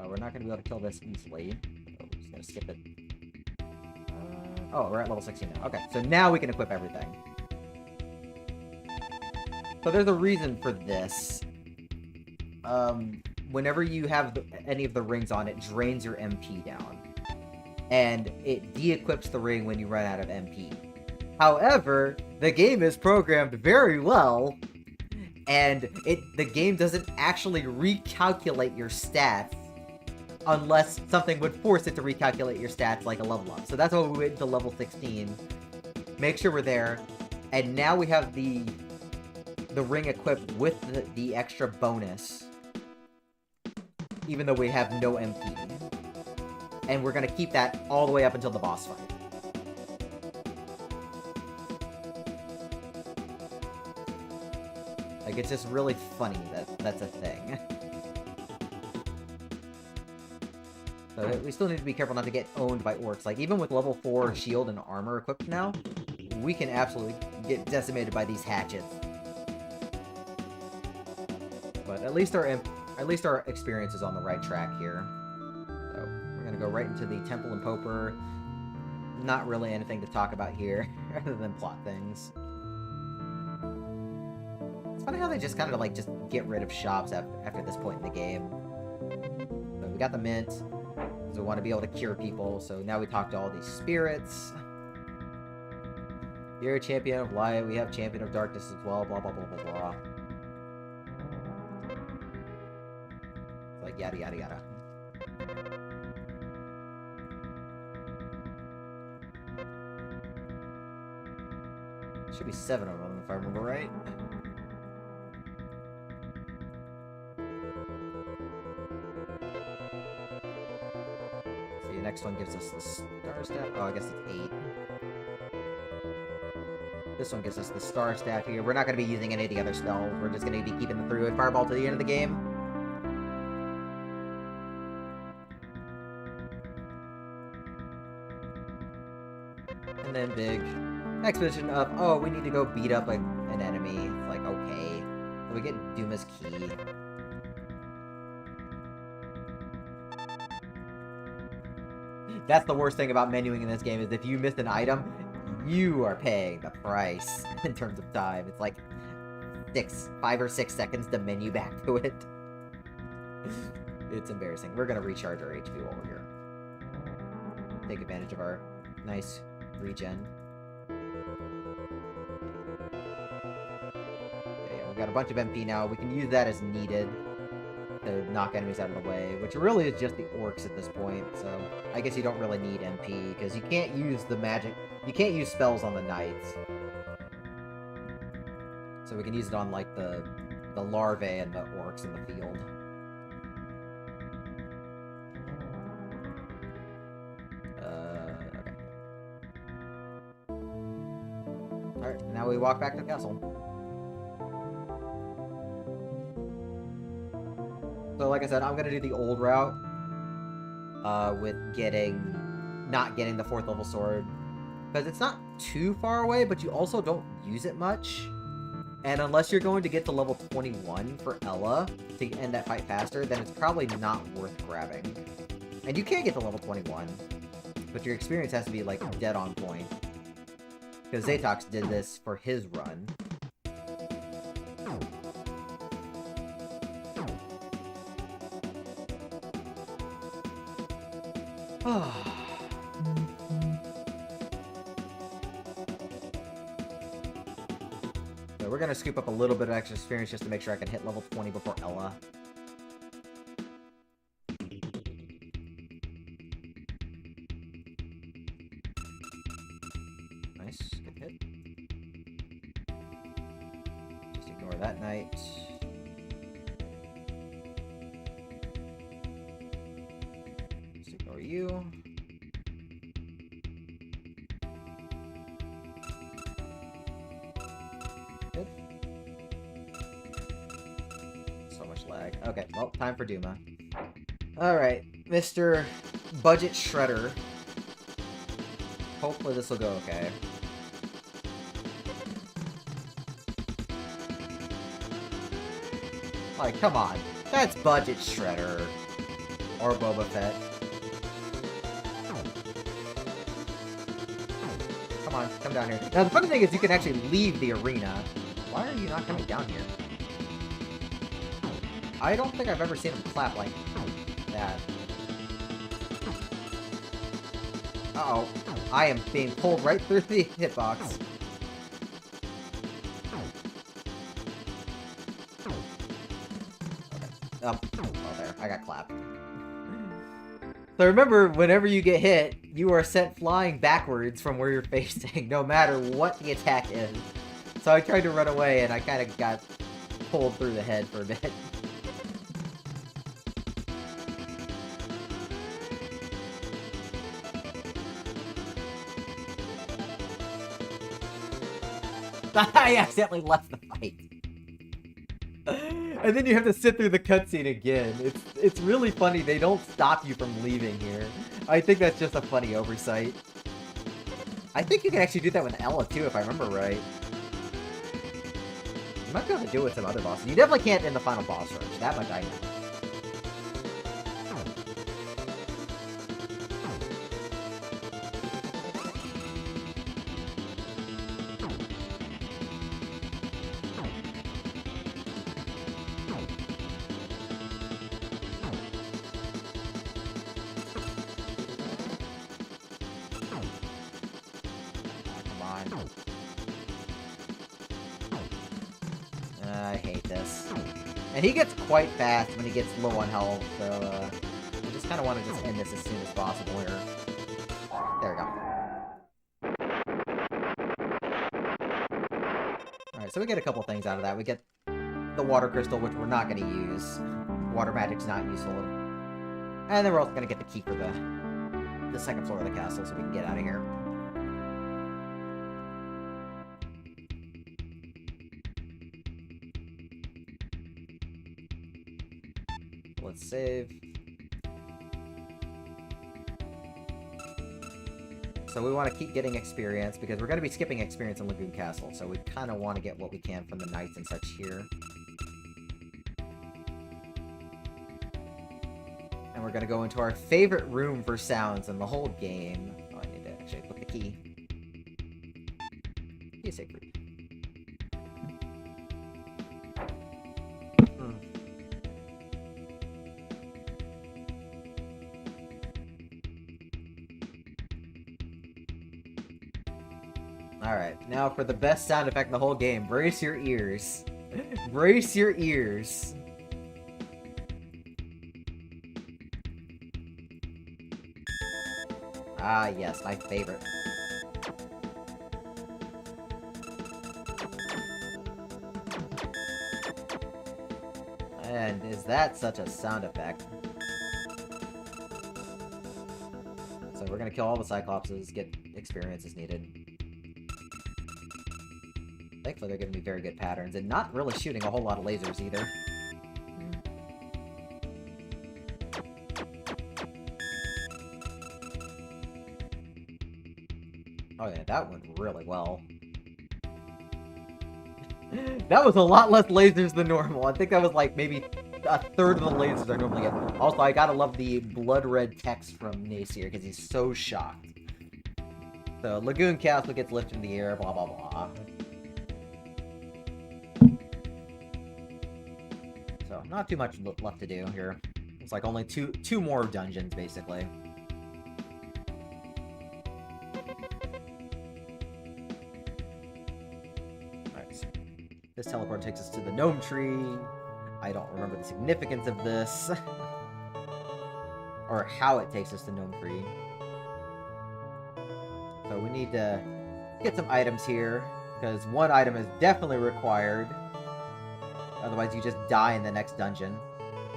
We're not going to be able to kill this easily. So we're just going to skip it. Oh, we're at level 16 now. Okay, so now we can equip everything. So there's a reason for this. Whenever you have any of the rings on, it drains your MP down. And it de-equips the ring when you run out of MP. However, the game is programmed very well. And the game doesn't actually recalculate your stats unless something would force it to recalculate your stats like a level up. So that's why we wait until level 16. Make sure we're there. And now we have the ring equipped with the extra bonus. Even though we have no MP. And we're going to keep that all the way up until the boss fight. Like, it's just really funny that that's a thing. So we still need to be careful not to get owned by orcs. Like, even with level 4 shield and armor equipped now, we can absolutely get decimated by these hatchets. But at least our experience is on the right track here. So we're gonna go right into the Temple and Poper. Not really anything to talk about here, other than plot things. It's funny how they just kind of like just get rid of shops after this point in the game. So we got the mint. So we want to be able to cure people, so now we talk to all these spirits. You're a champion of light, we have champion of darkness as well, blah blah blah blah blah. It's like yada yada yada. Should be 7 of them if I remember right. Next one gives us the Star Staff. Oh, I guess it's 8. This one gives us the Star Staff here. We're not going to be using any of the other spells. We're just going to be keeping the 3-way Fireball to the end of the game. And then big exposition of, oh, we need to go beat up an enemy. It's like, okay. So we get Duma's Key. That's the worst thing about menuing in this game, is if you miss an item, you are paying the price in terms of time. It's like 5 or 6 seconds to menu back to it. It's embarrassing. We're going to recharge our HP while we're here. Take advantage of our nice regen. Okay, we've got a bunch of MP now. We can use that as needed to knock enemies out of the way, which really is just the orcs at this point, so I guess you don't really need MP, because you can't use the magic, you can't use spells on the knights. So we can use it on, like, the larvae and the orcs in the field. Okay. Alright, now we walk back to the castle. So like I said, I'm gonna do the old route, with not getting the 4th level sword. Because it's not too far away, but you also don't use it much. And unless you're going to get to level 21 for Ella to end that fight faster, then it's probably not worth grabbing. And you can get to level 21, but your experience has to be, like, dead on point. Because Zatox did this for his run. So we're gonna scoop up a little bit of extra experience just to make sure I can hit level 20 before Ella. Nice, good hit. Just ignore that knight. Just ignore you. Good. So much lag. Okay, well, time for Duma. Alright, Mr. Budget Shredder. Hopefully this will go okay. Like, come on. That's Budget Shredder. Or Boba Fett. Come on, come down here. Now, the funny thing is you can actually leave the arena. Why are you not coming down here? I don't think I've ever seen him clap like that. Uh-oh. I am being pulled right through the hitbox. Okay. Oh, there. I got clapped. So remember, whenever you get hit, you are sent flying backwards from where you're facing, no matter what the attack is. So I tried to run away, and I kind of got pulled through the head for a bit. I accidentally left the fight. And then you have to sit through the cutscene again. It's really funny. They don't stop you from leaving here. I think that's just a funny oversight. I think you can actually do that with Ella too, if I remember right. You might be able to do it with some other bosses. You definitely can't in the final boss rush. That much I know. I hate this. And he gets quite fast when he gets low on health, so I just kind of want to just end this as soon as possible here. There we go. Alright, so we get a couple things out of that. We get the water crystal, which we're not going to use. Water magic's not useful. And then we're also going to get the key for the second floor of the castle, so we can get out of here. Let's save. So we want to keep getting experience, because we're going to be skipping experience in Lagoon Castle, so we kind of want to get what we can from the knights and such here. And we're going to go into our favorite room for sounds in the whole game. Oh, I need to actually put the key. Key is sacred. Alright, now for the best sound effect in the whole game. Brace your ears. Brace your ears. Ah, yes, my favorite. And is that such a sound effect? So we're gonna kill all the Cyclopses, get experience as needed. Thankfully, they're giving me very good patterns, and not really shooting a whole lot of lasers either. Oh yeah, that went really well. That was a lot less lasers than normal. I think that was like maybe a third of the lasers I normally get. Also, I gotta love the blood red text from Nasir because he's so shocked. So, Lagoon Castle gets lifted in the air, blah blah blah. So, not too much left to do here. It's like only two more dungeons, basically. Alright, so this teleport takes us to the gnome tree. I don't remember the significance of this. Or how it takes us to gnome tree. So we need to get some items here, because one item is definitely required. Otherwise you just die in the next dungeon.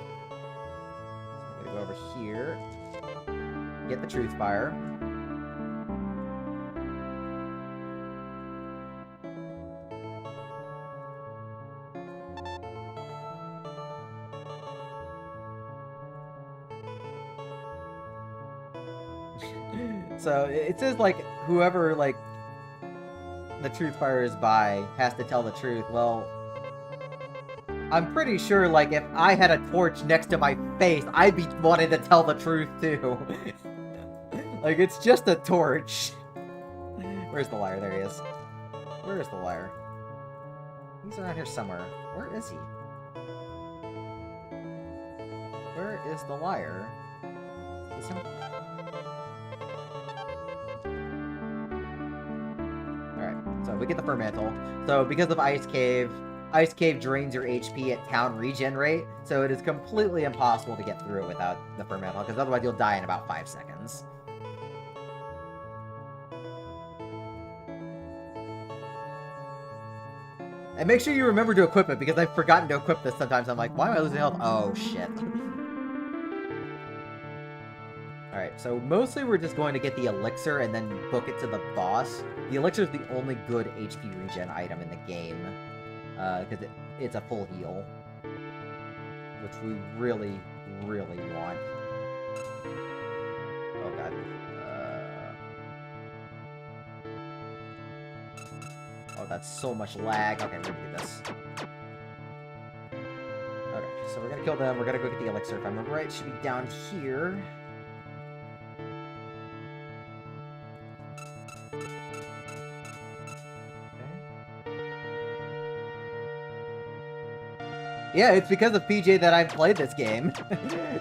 So I'm gonna go over here. Get the truth fire. So it says like whoever like the truth fire is by has to tell the truth. Well, I'm pretty sure like if I had a torch next to my face, I'd be wanting to tell the truth too. Like it's just a torch. Where's the liar? There he is. Where is the liar? He's around here somewhere. Where is he? Where is the liar? Is him? So we get the fur mantle. So because of Ice Cave drains your HP at town regen rate, so it is completely impossible to get through it without the fur mantle, because otherwise you'll die in about 5 seconds. And make sure you remember to equip it, because I've forgotten to equip this sometimes. I'm like, why am I losing health? Oh, shit. Alright, so mostly we're just going to get the elixir and then book it to the boss. The elixir is the only good HP regen item in the game, because it's a full heal, which we really, really want. Oh god. Oh, that's so much lag. Okay, we're gonna do this. Okay, so we're gonna kill them. We're gonna go get the elixir. If I remember right, it should be down here. Yeah, it's because of PJ that I've played this game.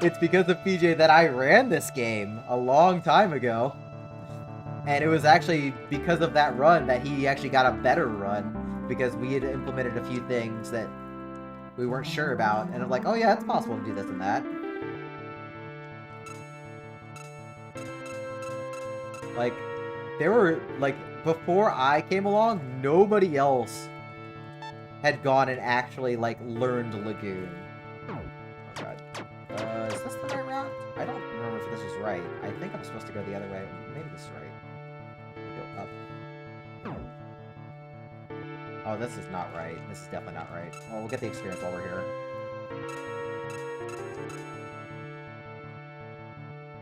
It's because of PJ that I ran this game a long time ago. And it was actually because of that run that he actually got a better run, because we had implemented a few things that we weren't sure about. And I'm like, oh yeah, it's possible to do this and that. Like, there were, like, before I came along, nobody else had gone and actually, like, learned Lagoon. Oh, god. Is this the right route? I don't remember if this is right. I think I'm supposed to go the other way. Maybe this is right. Go up. Oh, this is not right. This is definitely not right. Well, we'll get the experience while we're here.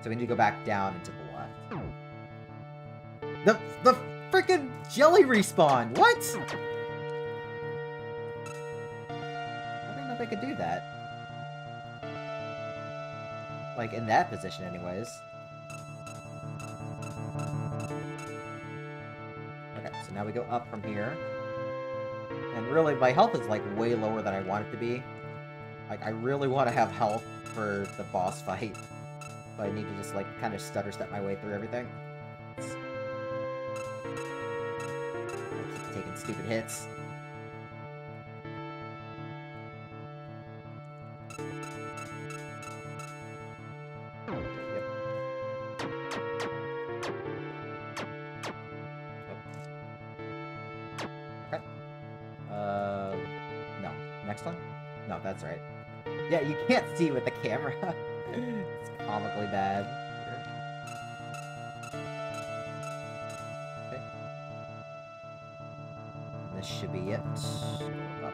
So we need to go back down and to the left. The freaking jelly respawn! What? I could do that. Like, in that position, anyways. Okay, so now we go up from here. And really, my health is, like, way lower than I want it to be. Like, I really want to have health for the boss fight. But I need to just, like, kind of stutter step my way through everything. I keep taking stupid hits. Next one? No, that's right. Yeah, you can't see with the camera. It's comically bad. Okay. This should be it. Up.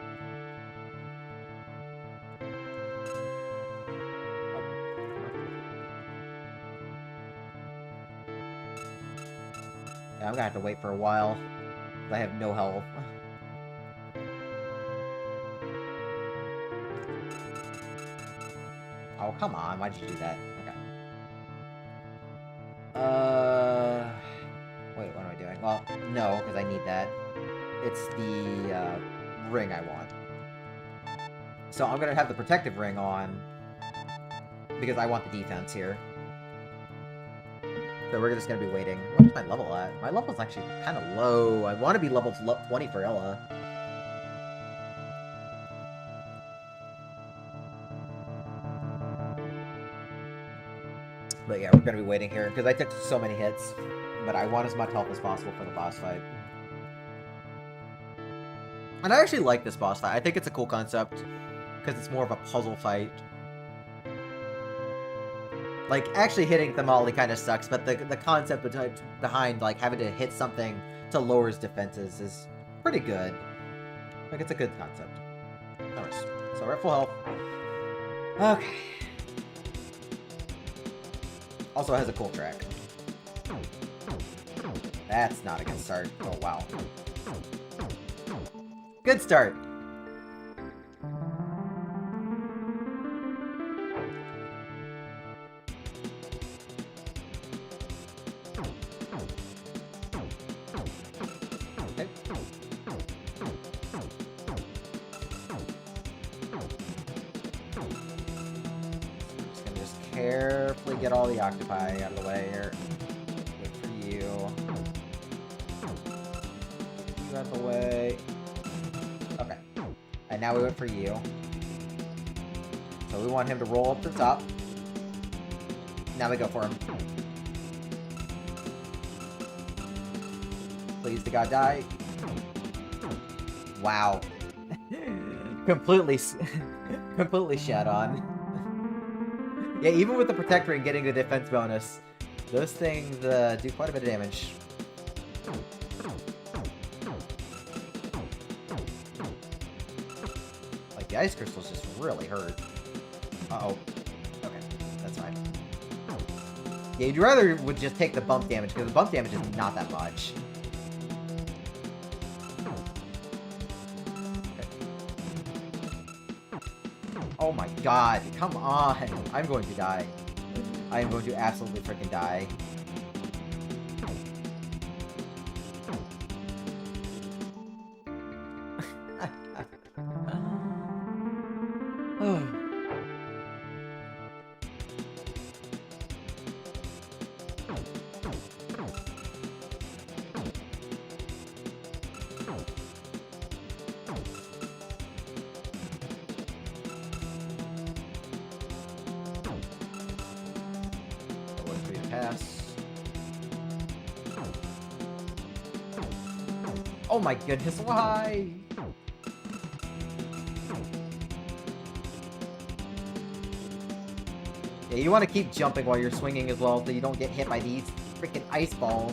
Yeah, I'm gonna have to wait for a while. I have no health. Oh, come on. Why'd you do that? Okay. Wait, what am I doing? Well, no, because I need that. It's the, ring I want. So I'm gonna have the protective ring on, because I want the defense here. So we're just gonna be waiting. What is my level at? My level's actually kind of low. I want to be level 20 for Ella. But yeah, we're gonna be waiting here, because I took so many hits. But I want as much health as possible for the boss fight. And I actually like this boss fight. I think it's a cool concept, because it's more of a puzzle fight. Like, actually hitting Thamali kind of sucks, but the concept behind, like, having to hit something to lower his defenses is pretty good. Like, it's a good concept. Nice. So we're at full health. Okay. Also has a cool track. That's not a good start. Oh, wow. Good start. Okay. Just carefully get all the octopi out of the way here. Wait for you. Get you out of the way. Okay. And now we wait for you. So we want him to roll up the top. Now we go for him. Please to God die. Wow. completely shat on. Yeah, even with the protector and getting the defense bonus, those things do quite a bit of damage. Like, the ice crystals just really hurt. Uh-oh. Okay, that's fine. Yeah, you'd rather would just take the bump damage, because the bump damage is not that much. Oh my god, come on! I'm going to die. I am going to absolutely freaking die. Oh my goodness, why? Yeah, you want to keep jumping while you're swinging as well so you don't get hit by these freaking ice balls.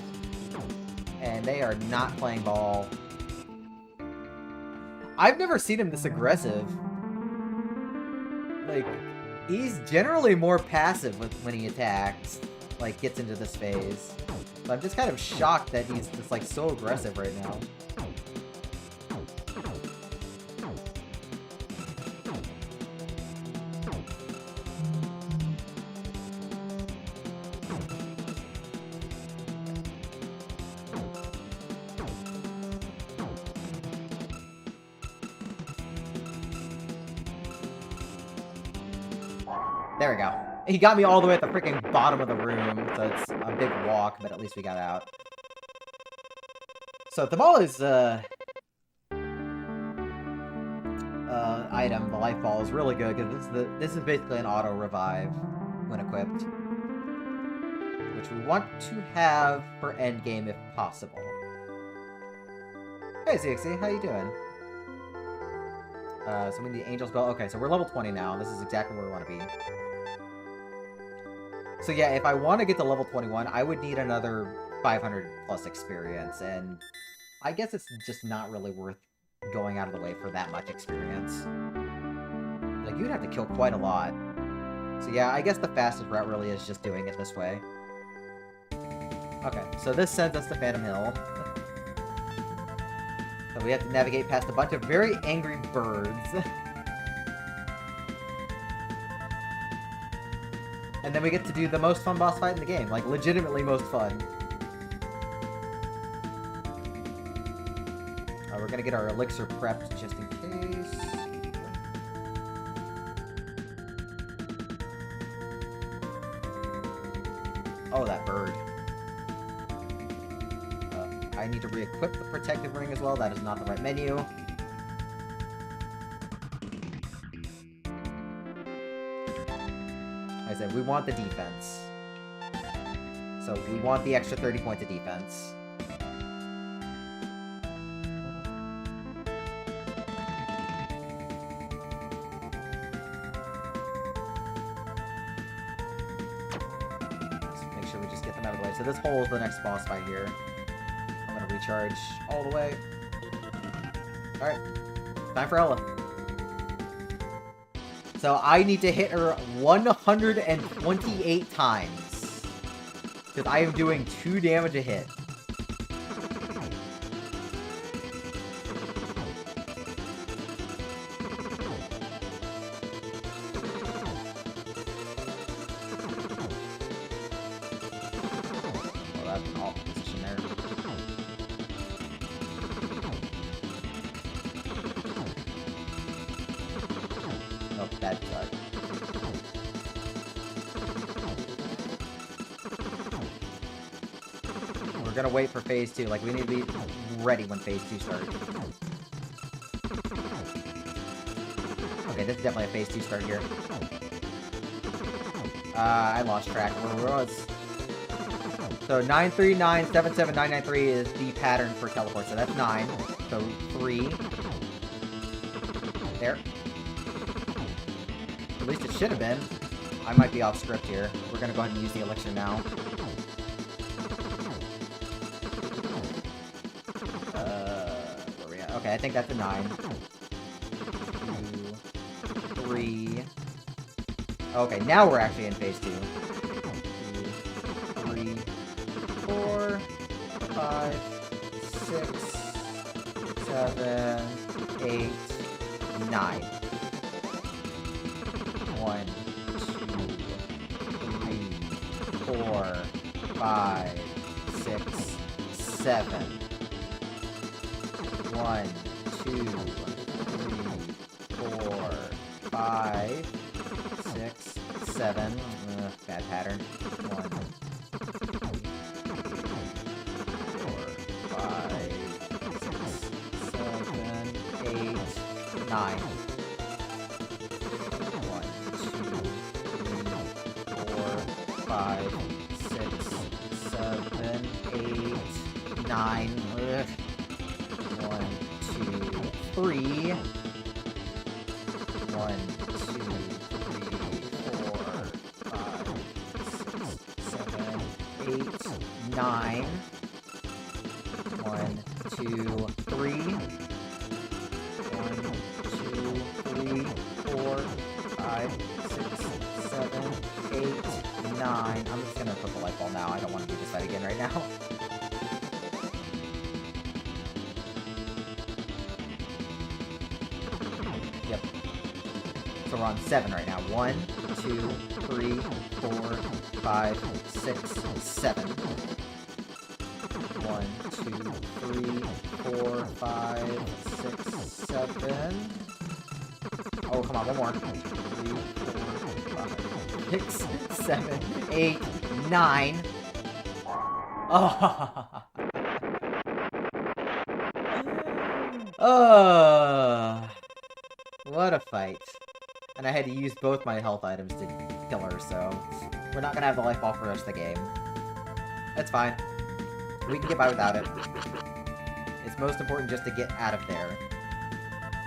And they are not playing ball. I've never seen him this aggressive. Like, he's generally more passive when he attacks. Like, gets into this phase. So I'm just kind of shocked that he's just, like, so aggressive right now. There we go. He got me all the way at the freaking bottom of the room, so it's a big walk, but at least we got out. So Thamali's item, the life ball, is really good because this is basically an auto revive when equipped, which we want to have for endgame if possible. Hey ZXC, how you doing? So we need the Angel's Bell. Okay, so we're level 20 now. This is exactly where we want to be. So yeah, if I want to get to level 21, I would need another 500 plus experience, and I guess it's just not really worth going out of the way for that much experience. Like, you'd have to kill quite a lot. So yeah, I guess the fastest route really is just doing it this way. Okay, so this sends us to Phantom Hill. So we have to navigate past a bunch of very angry birds. And then we get to do the most fun boss fight in the game. Like, legitimately most fun. We're gonna get our elixir prepped just in case. Oh, that bird. I need to re-equip the protective ring as well. That is not the right menu. Like I said, we want the defense. So we want the extra 30 points of defense. Make sure we just get them out of the way. So this hole is the next boss fight here. I'm gonna recharge all the way. Alright. Time for Ella. So I need to hit her 128 times. Because I am doing 2 damage a hit. Oh, that's an awful position there. Nope, that sucked. We're gonna wait for phase 2. Like, we need to be ready when phase 2 starts. Okay, this is definitely a phase 2 start here. I lost track of where it was. So 93977 is the pattern for teleport. So that's 9. So 3. There. At least it should have been. I might be off script here. We're gonna go ahead and use the elixir now. Where are we at? Okay, I think that's a 9. 2, 3. Okay, now we're actually in phase 2. 2, 3, 4, 5, 6, 7, 8, 9. 1, 2, 3, 4, 5, 6, 7. 1, 2, 3, 4, 5, 6, 7. Bad pattern. 1, 4, 5, 6, 7, 8, 9. 5, 6, 7, 8, 9. Ugh. 1, 2, 3. 1, 2, 3, 4, 5, 6, 7, 8, 9. 1, 2, 3. 1, 2, 3, 4, 5, 6, 7, 8, 9. I'm just gonna put the light ball now. I don't want to do this fight again right now. Yep. So we're on 7 right now. 1, 2, 3, 4, 5, 6, 7. 1, 2, 3, 4, 5, 6, 7. Oh, come on, one more. 3, 4, 5, 6, 7, 8, 9. Oh. What a fight. And I had to use both my health items to kill her, so we're not gonna have the life ball for the rest of the game. That's fine. We can get by without it. It's most important just to get out of there.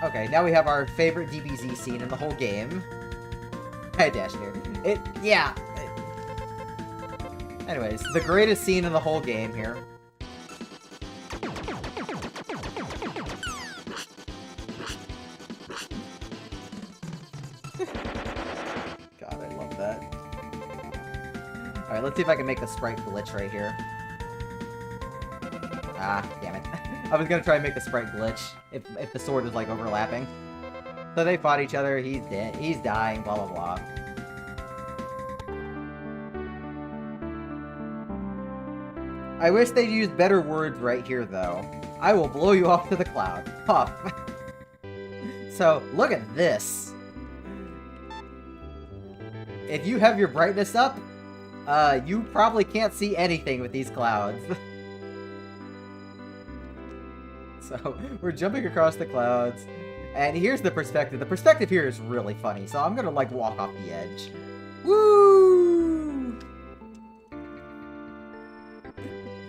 Okay, now we have our favorite DBZ scene in the whole game. I dashed here. Yeah. Anyways, the greatest scene in the whole game here. God, I love that. Alright, let's see if I can make the sprite glitch right here. Ah, damn it. I was gonna try and make the sprite glitch if the sword is, like, overlapping. So they fought each other, he's dead, he's dying, blah blah blah. I wish they'd used better words right here, though. I will blow you off to the cloud. Puff. So, look at this. If you have your brightness up, you probably can't see anything with these clouds. So, we're jumping across the clouds. And here's the perspective. The perspective here is really funny, so I'm gonna, like, walk off the edge. Woo!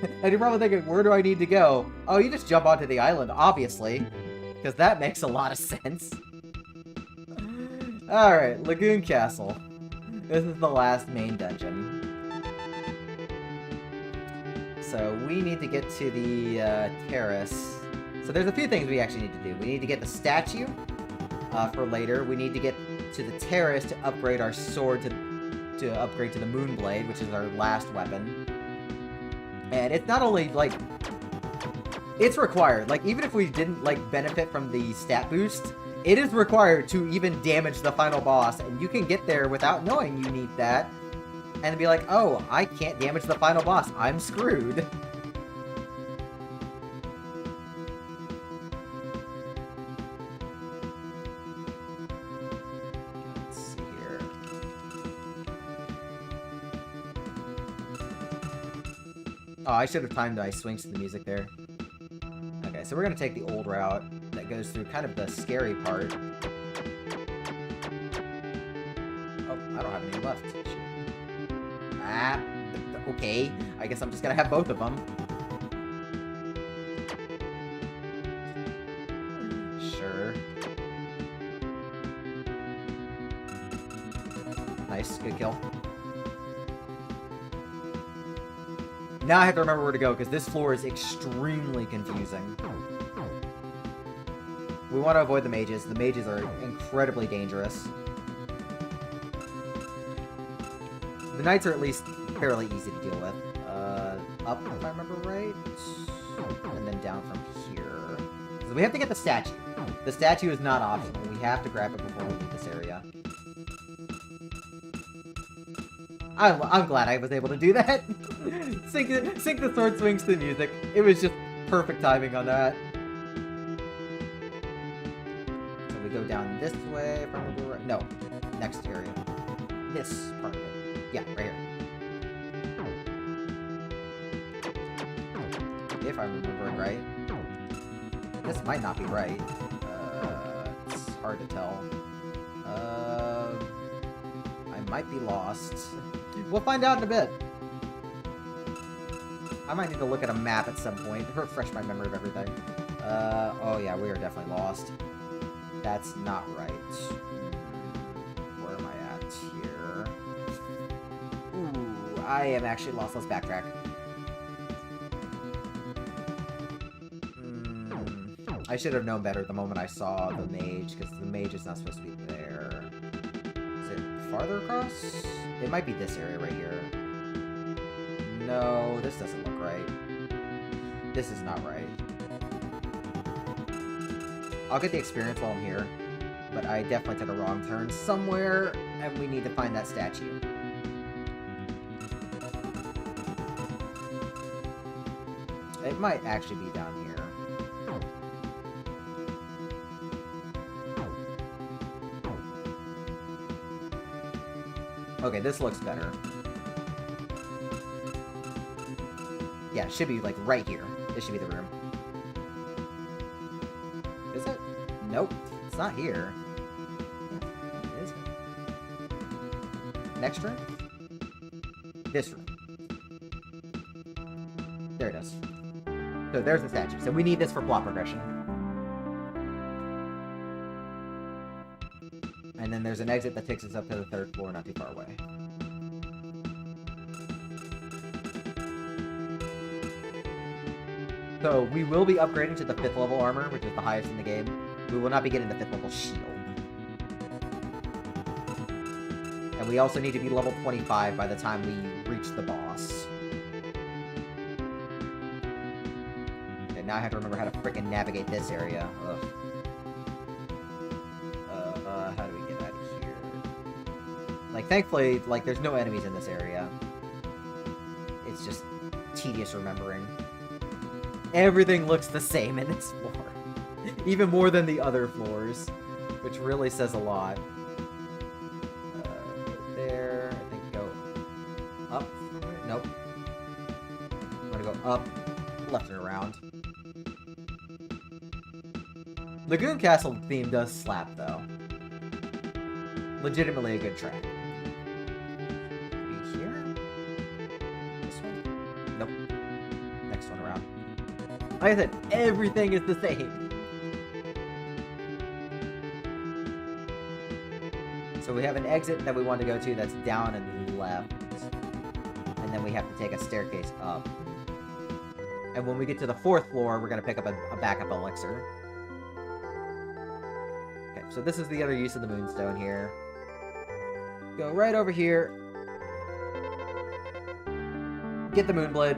And you're probably thinking, where do I need to go? Oh, you just jump onto the island, obviously. Because that makes a lot of sense. Alright, Lagoon Castle. This is the last main dungeon. So we need to get to the terrace. So there's a few things we actually need to do. We need to get the statue for later. We need to get to the terrace to upgrade our sword to upgrade to the Moonblade, which is our last weapon. And it's not only, like, it's required. Like, even if we didn't, like, benefit from the stat boost, it is required to even damage the final boss. And you can get there without knowing you need that. And be like, oh, I can't damage the final boss. I'm screwed. Let's see here. Oh, I should have timed my swings to the music there. Okay, so we're gonna take the old route that goes through kind of the scary part. Oh, I don't have any left. Ah, okay. I guess I'm just gonna have both of them. Sure. Nice, good kill. Now I have to remember where to go, because this floor is extremely confusing. We want to avoid the mages. The mages are incredibly dangerous. The knights are at least fairly easy to deal with. Up, if I remember right. And then down from here. So we have to get the statue. The statue is not optional. We have to grab it before we leave this area. I'm glad I was able to do that. sync the sword swings to the music. It was just perfect timing on that. So we go down this way, if I remember right. No, next area. This part of it. Yeah, right here. If I'm remembering right. This might not be right. It's hard to tell. I might be lost. We'll find out in a bit. I might need to look at a map at some point to refresh my memory of everything. Oh yeah, we are definitely lost. That's not right. Where am I at here? Ooh, I am actually lost. Let's backtrack. I should have known better the moment I saw the mage, because the mage is not supposed to be there. Is it farther across? It might be this area right here. No, this doesn't look right. This is not right. I'll get the experience while I'm here, but I definitely took a wrong turn somewhere, and we need to find that statue. It might actually be down here. Okay, this looks better. Yeah, it should be, like, right here. This should be the room. Is it? Nope. It's not here. Is it? Next room? This room. There it is. So there's the statue. So we need this for plot progression. And then there's an exit that takes us up to the 3rd floor, not too far away. So we will be upgrading to the 5th level armor, which is the highest in the game. We will not be getting the 5th level shield. And we also need to be level 25 by the time we reach the boss. now I have to remember how to frickin' navigate this area. Ugh. How do we get out of here? Like, thankfully, like, there's no enemies in this area. It's just tedious remembering. Everything looks the same in this floor. Even more than the other floors. Which really says a lot. Go there. I think go up. Nope. I'm gonna go up, left and around. Lagoon Castle theme does slap, though. Legitimately a good track. Be here? This one? Nope. Next one around. Like I said, everything is the same. So we have an exit that we want to go to that's down and left. And then we have to take a staircase up. And when we get to the 4th floor, we're going to pick up a backup elixir. Okay, so this is the other use of the moonstone here. Go right over here. Get the moonblade.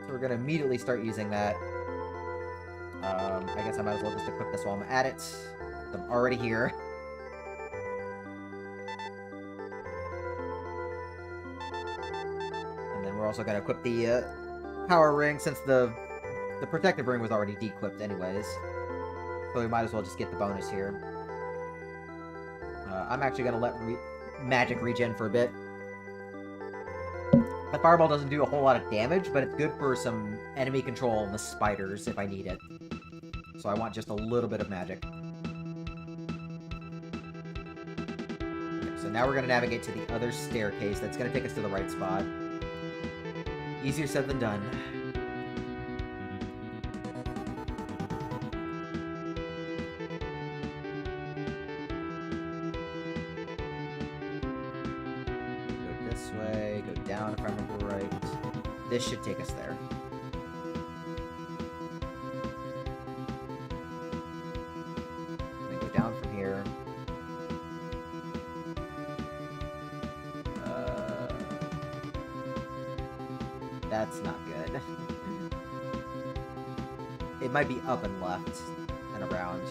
So we're going to immediately start using that. I guess I might as well just equip this while I'm at it. I'm already here. And then we're also going to equip the power ring, since the protective ring was already de-equipped anyways. So we might as well just get the bonus here. I'm actually going to let magic regen for a bit. The fireball doesn't do a whole lot of damage, but it's good for some enemy control on the spiders if I need it. So I want just a little bit of magic. Okay, so now we're going to navigate to the other staircase. That's going to take us to the right spot. Easier said than done. Go this way, go down if I remember right. This should take us there. That's not good. It might be up and left and around.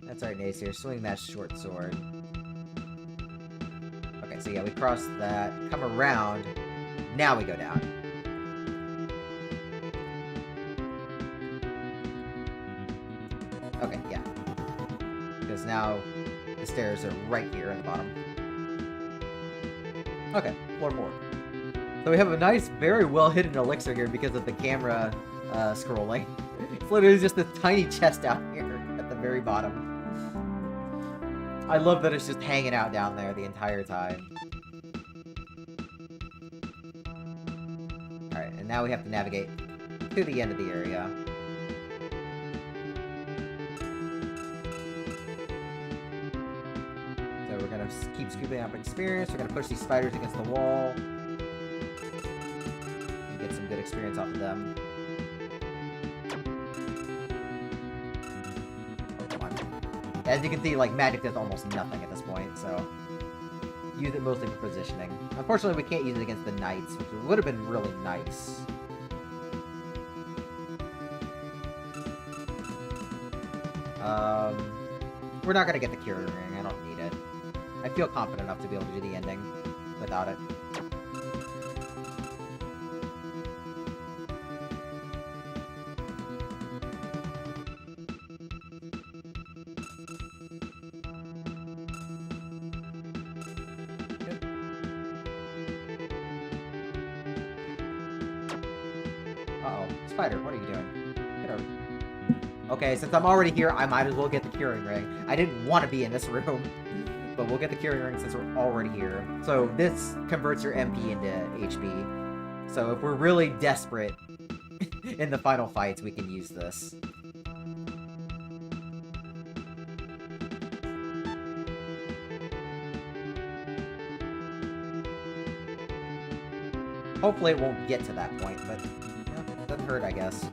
That's alright, Nace. Swing that short sword. Okay, so yeah, we cross that, come around, now we go down. Okay, yeah. Because now the stairs are right here at the bottom. Okay, floor 4. So we have a nice, very well-hidden elixir here because of the camera scrolling. It's literally just this tiny chest out here at the very bottom. I love that it's just hanging out down there the entire time. Alright, and now we have to navigate to the end of the area. So we're gonna keep scooping up experience. We're gonna push these spiders against the wall. And get some good experience off of them. As you can see, like, magic does almost nothing at this point, so use it mostly for positioning. Unfortunately, we can't use it against the knights, which would have been really nice. We're not gonna get the curing ring. I don't need it. I feel confident enough to be able to do the ending without it. Uh-oh. Spider, what are you doing? Get over. Okay, since I'm already here, I might as well get the curing ring. I didn't want to be in this room, but we'll get the curing ring since we're already here. So this converts your MP into HP. So if we're really desperate in the final fights, we can use this. Hopefully it won't get to that point, but yeah, doesn't hurt, I guess.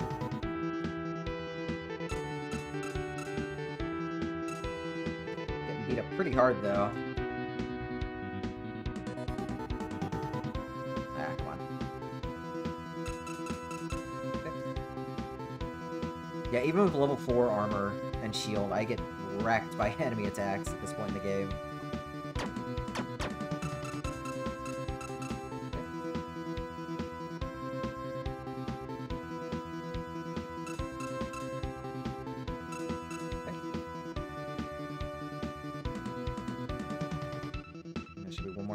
beat up pretty hard, though. Ah, come on. Okay. Yeah, even with level 4 armor and shield, I get wrecked by enemy attacks at this point in the game.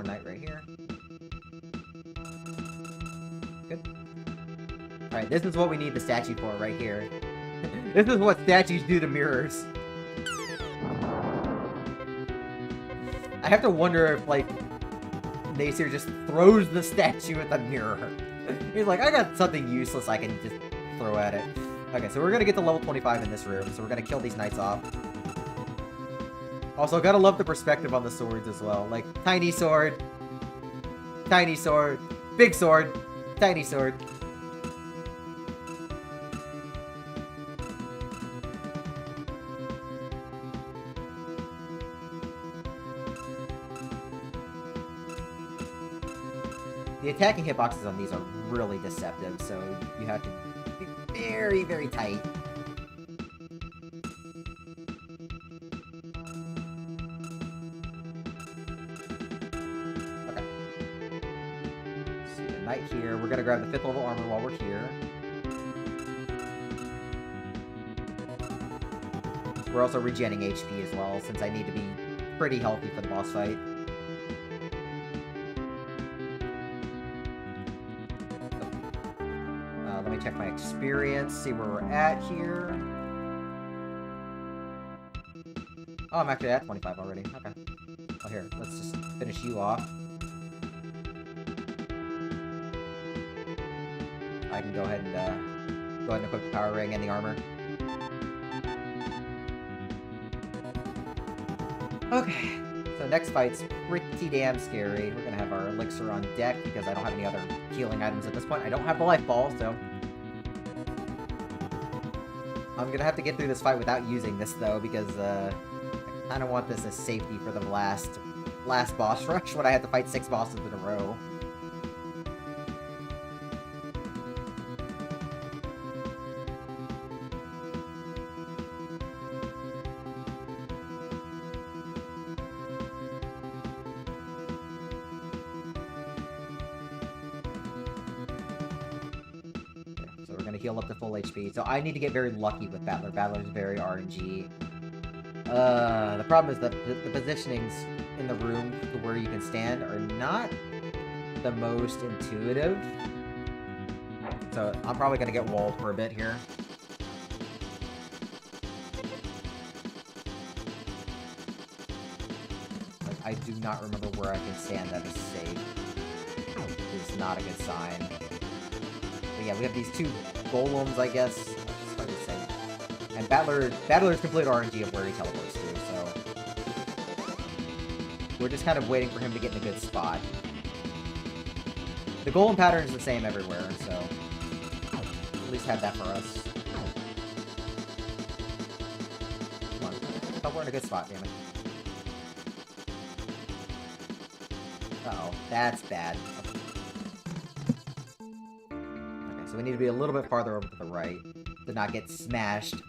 Knight right here. Good. Alright, this is what we need the statue for right here. This is what statues do to mirrors. I have to wonder if, like, Nasir just throws the statue at the mirror. He's like, I got something useless I can just throw at it. Okay, so we're gonna get to level 25 in this room, so we're gonna kill these knights off. Also, gotta love the perspective on the swords as well. Like, tiny sword, big sword, tiny sword. The attacking hitboxes on these are really deceptive, so you have to be very, very tight. Knight here. We're gonna grab the 5th level armor while we're here. We're also regenning HP as well, since I need to be pretty healthy for the boss fight. Let me check my experience, see where we're at here. Oh, I'm actually at 25 already. Okay. Oh, here. Let's just finish you off. I can go ahead and equip the power ring and the armor. Okay, so next fight's pretty damn scary. We're gonna have our elixir on deck because I don't have any other healing items at this point. I don't have the life ball, so I'm gonna have to get through this fight without using this though, because I kind of want this as safety for the last boss rush when I have to fight 6 bosses in a row. Heal up to full HP. So I need to get very lucky with Battler. Battler's very RNG. The problem is that the positionings in the room to where you can stand are not the most intuitive. So I'm probably going to get walled for a bit here. Like, I do not remember where I can stand that is safe. It's not a good sign. But yeah, we have these 2 golems, I guess. That's hard to say. And Battler's complete RNG of where he teleports to, so we're just kind of waiting for him to get in a good spot. The golem pattern is the same everywhere, so at least have that for us. Come on. Oh, we're in a good spot, damn it. Uh-oh, that's bad. So we need to be a little bit farther over to the right to not get smashed.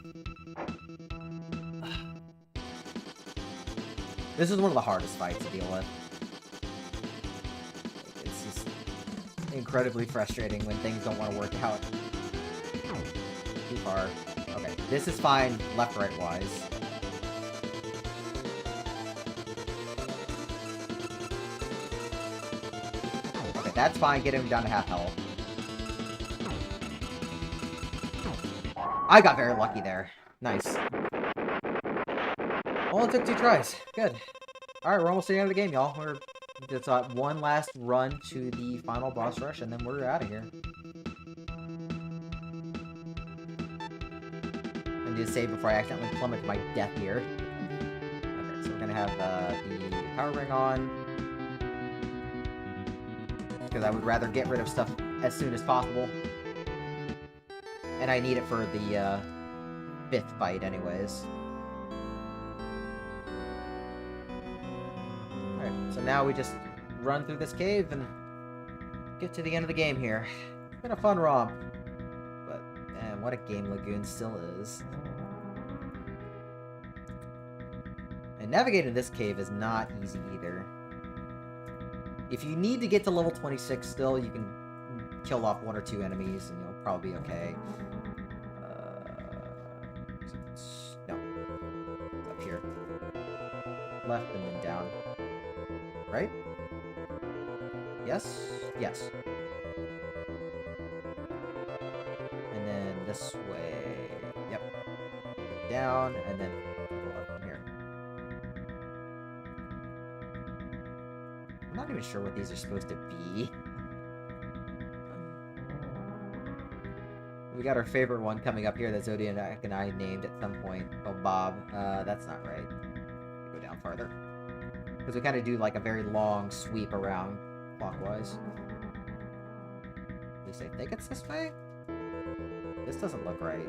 This is one of the hardest fights to deal with. It's just incredibly frustrating when things don't want to work out. Too far. Okay, this is fine left-right wise. Okay, that's fine. Get him down to half health. I got very lucky there. Nice. Well, it took 2 tries. Good. Alright, we're almost at the end of the game, y'all. We're just one last run to the final boss rush, and then we're out of here. I need to save before I accidentally plummet to my death here. Okay, so we're gonna have the power ring on. Because I would rather get rid of stuff as soon as possible. And I need it for the 5th fight anyways. now we just run through this cave and get to the end of the game here. It's been a fun romp. But, man, what a game Lagoon still is. And navigating this cave is not easy either. If you need to get to level 26 still, you can kill off 1 or 2 enemies and you'll probably be okay. No. It's up here. Left and then down. Right? Yes? Yes. And then this way. Yep. Down, and then up from here. I'm not even sure what these are supposed to be. We got our favorite one coming up here that Zodiac and I named at some point. Oh, Bob. That's not right. Go down farther. Because we kind of do like a very long sweep around clockwise. At least I think it's this way? This doesn't look right.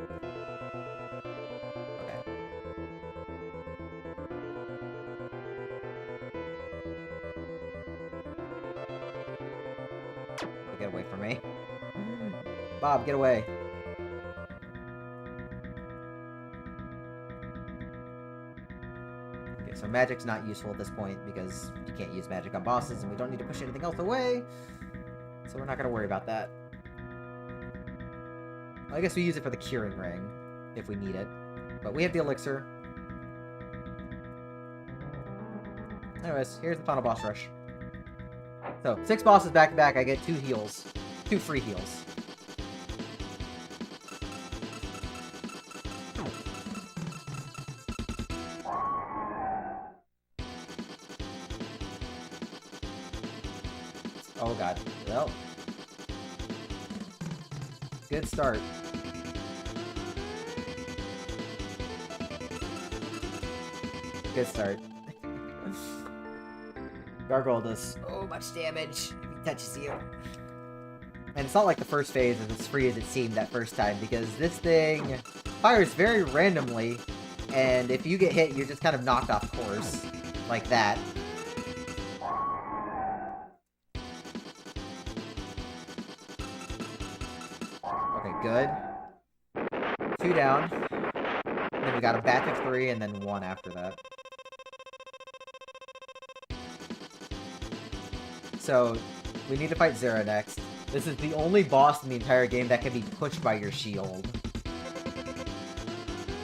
Okay. Get away from me. Bob, get away. So magic's not useful at this point because you can't use magic on bosses and we don't need to push anything else away. So we're not going to worry about that. Well, I guess we use it for the curing ring if we need it. But we have the elixir. Anyways, here's the final boss rush. So, 6 bosses back to back, I get 2 heals. 2 free heals. Oh god. Well. Good start. Good start. Gargoyle does so much damage if he touches you. And it's not like the first phase is as free as it seemed that first time, because this thing fires very randomly, and if you get hit, you're just kind of knocked off course. Like that. Good. 2 down. Then we got a batch of 3, and then 1 after that. So, we need to fight Zera next. This is the only boss in the entire game that can be pushed by your shield.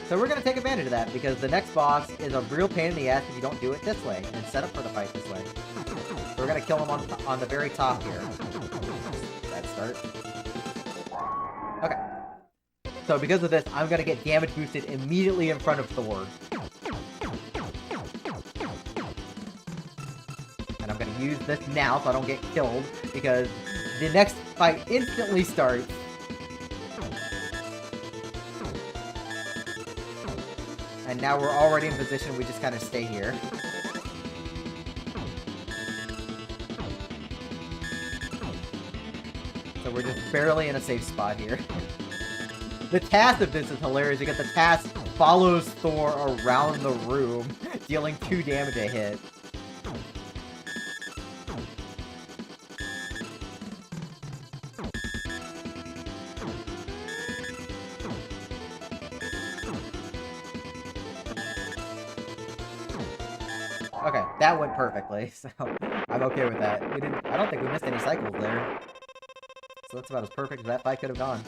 So we're going to take advantage of that, because the next boss is a real pain in the ass if you don't do it this way, and set up for the fight this way. So we're going to kill him on the very top here. Bad start. Okay. So because of this, I'm gonna get damage boosted immediately in front of Thor. And I'm gonna use this now so I don't get killed, because the next fight instantly starts. And now we're already in position, we just kind of stay here. So we're just barely in a safe spot here. The task of this is hilarious because the task follows Thor around the room, dealing 2 damage a hit. Okay, that went perfectly, so I'm okay with that. I don't think we missed any cycles there. So that's about as perfect as that fight could have gone.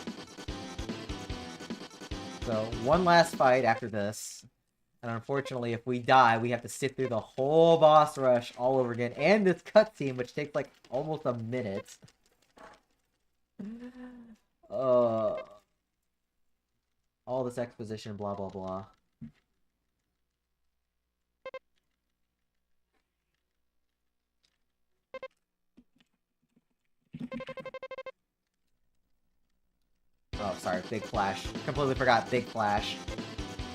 So, one last fight after this. And unfortunately, if we die, we have to sit through the whole boss rush all over again. And this cutscene, which takes like almost a minute. All this exposition, blah, blah, blah. Oh, sorry, Big Flash. Completely forgot Big Flash.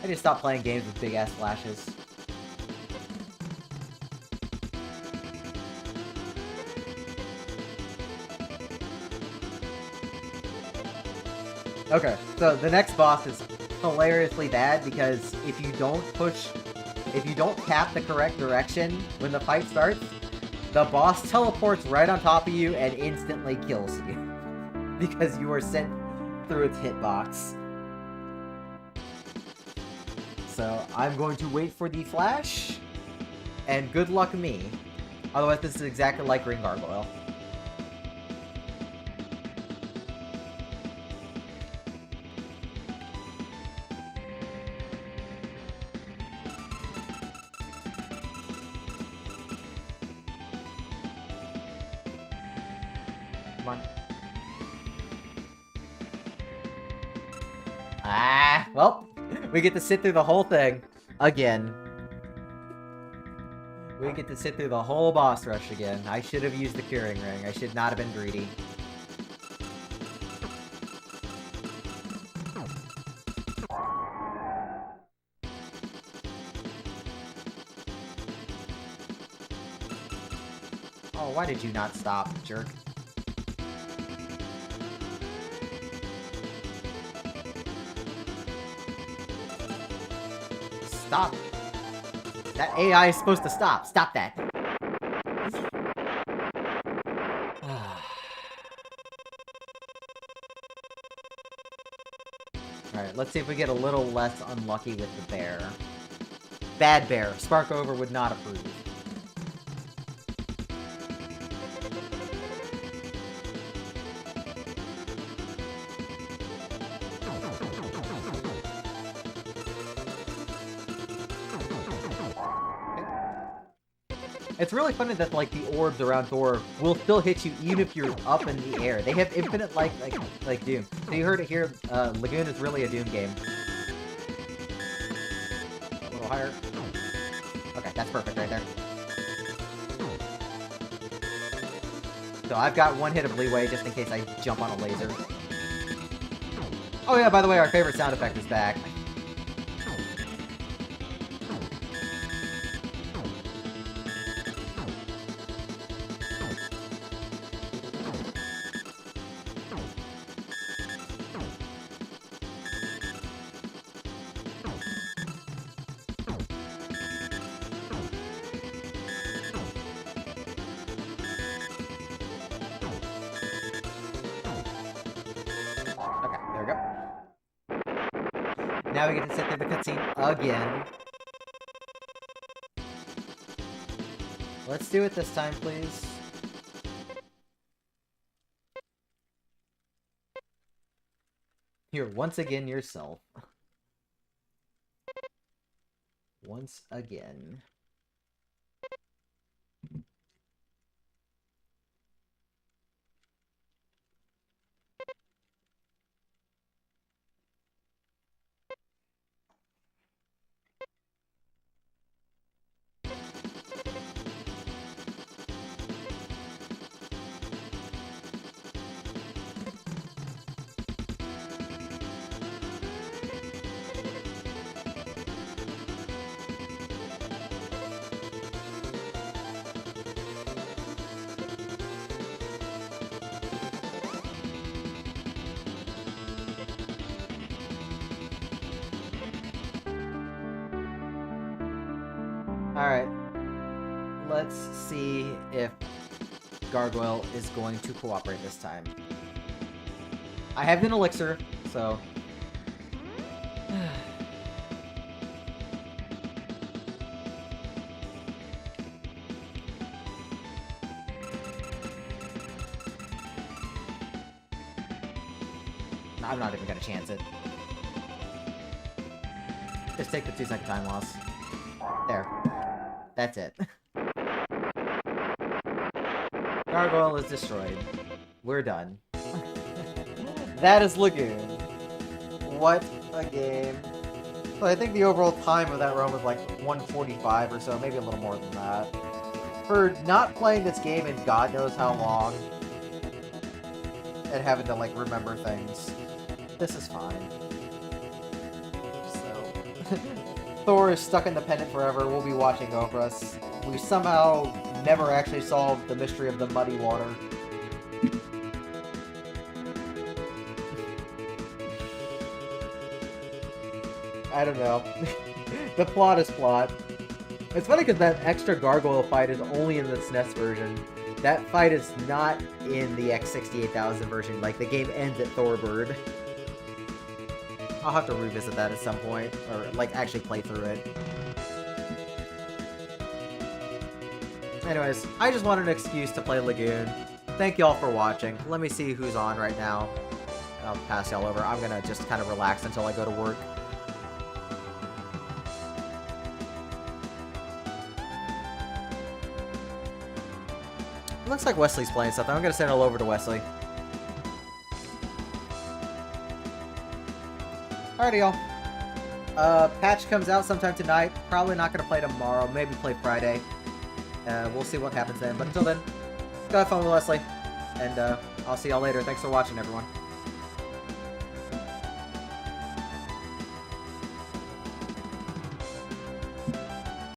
I just stopped playing games with big-ass flashes. Okay, so the next boss is hilariously bad because if you don't tap the correct direction when the fight starts, The boss teleports right on top of you and instantly kills you. Because you were sent through its hitbox. So, I'm going to wait for the flash. And good luck me. Otherwise, this is exactly like Green Gargoyle. Come on. Ah, well, we get to sit through the whole thing again. We get to sit through the whole boss rush again. I should have used the curing ring. I should not have been greedy. Oh, why did you not stop, jerk? Stop. That AI is supposed to stop. Stop that. Alright, let's see if we get a little less unlucky with the bear. Bad bear. Sparkover would not approve. It's really funny that, like, the orbs around Thor will still hit you even if you're up in the air. They have infinite, like Doom. So you heard it here, Lagoon is really a Doom game. A little higher. Okay, that's perfect right there. So I've got one hit of leeway just in case I jump on a laser. Oh yeah, by the way, our favorite sound effect is back. Now we get to sit through the cutscene again. Let's do it this time, please. Here, once again, yourself. Once again. Alright. Let's see if Gargoyle is going to cooperate this time. I have an elixir, so... I'm not even gonna chance it. Just take the 2-second time loss. There. That's it. Gargoyle is destroyed. We're done. That is Lagoon. What a game. So I think the overall time of that run was like 1:45 or so, maybe a little more than that. For not playing this game in God knows how long, and having to, like, remember things, this is fine. So... Thor is stuck in the pendant forever, we'll be watching over us. We somehow never actually solved the mystery of the muddy water. I don't know. The plot is plot. It's funny because that extra gargoyle fight is only in the SNES version. That fight is not in the X68000 version. Like, the game ends at Thorbird. I'll have to revisit that at some point, or, like, actually play through it. Anyways, I just wanted an excuse to play Lagoon. Thank y'all for watching. Let me see who's on right now. I'll pass y'all over. I'm gonna just kind of relax until I go to work. Looks like Wesley's playing something. I'm gonna send it all over to Wesley. Alrighty, y'all. Patch comes out sometime tonight. Probably not gonna play tomorrow. Maybe play Friday. We'll see what happens then. But until then, go have fun with Wesley. And I'll see y'all later. Thanks for watching, everyone.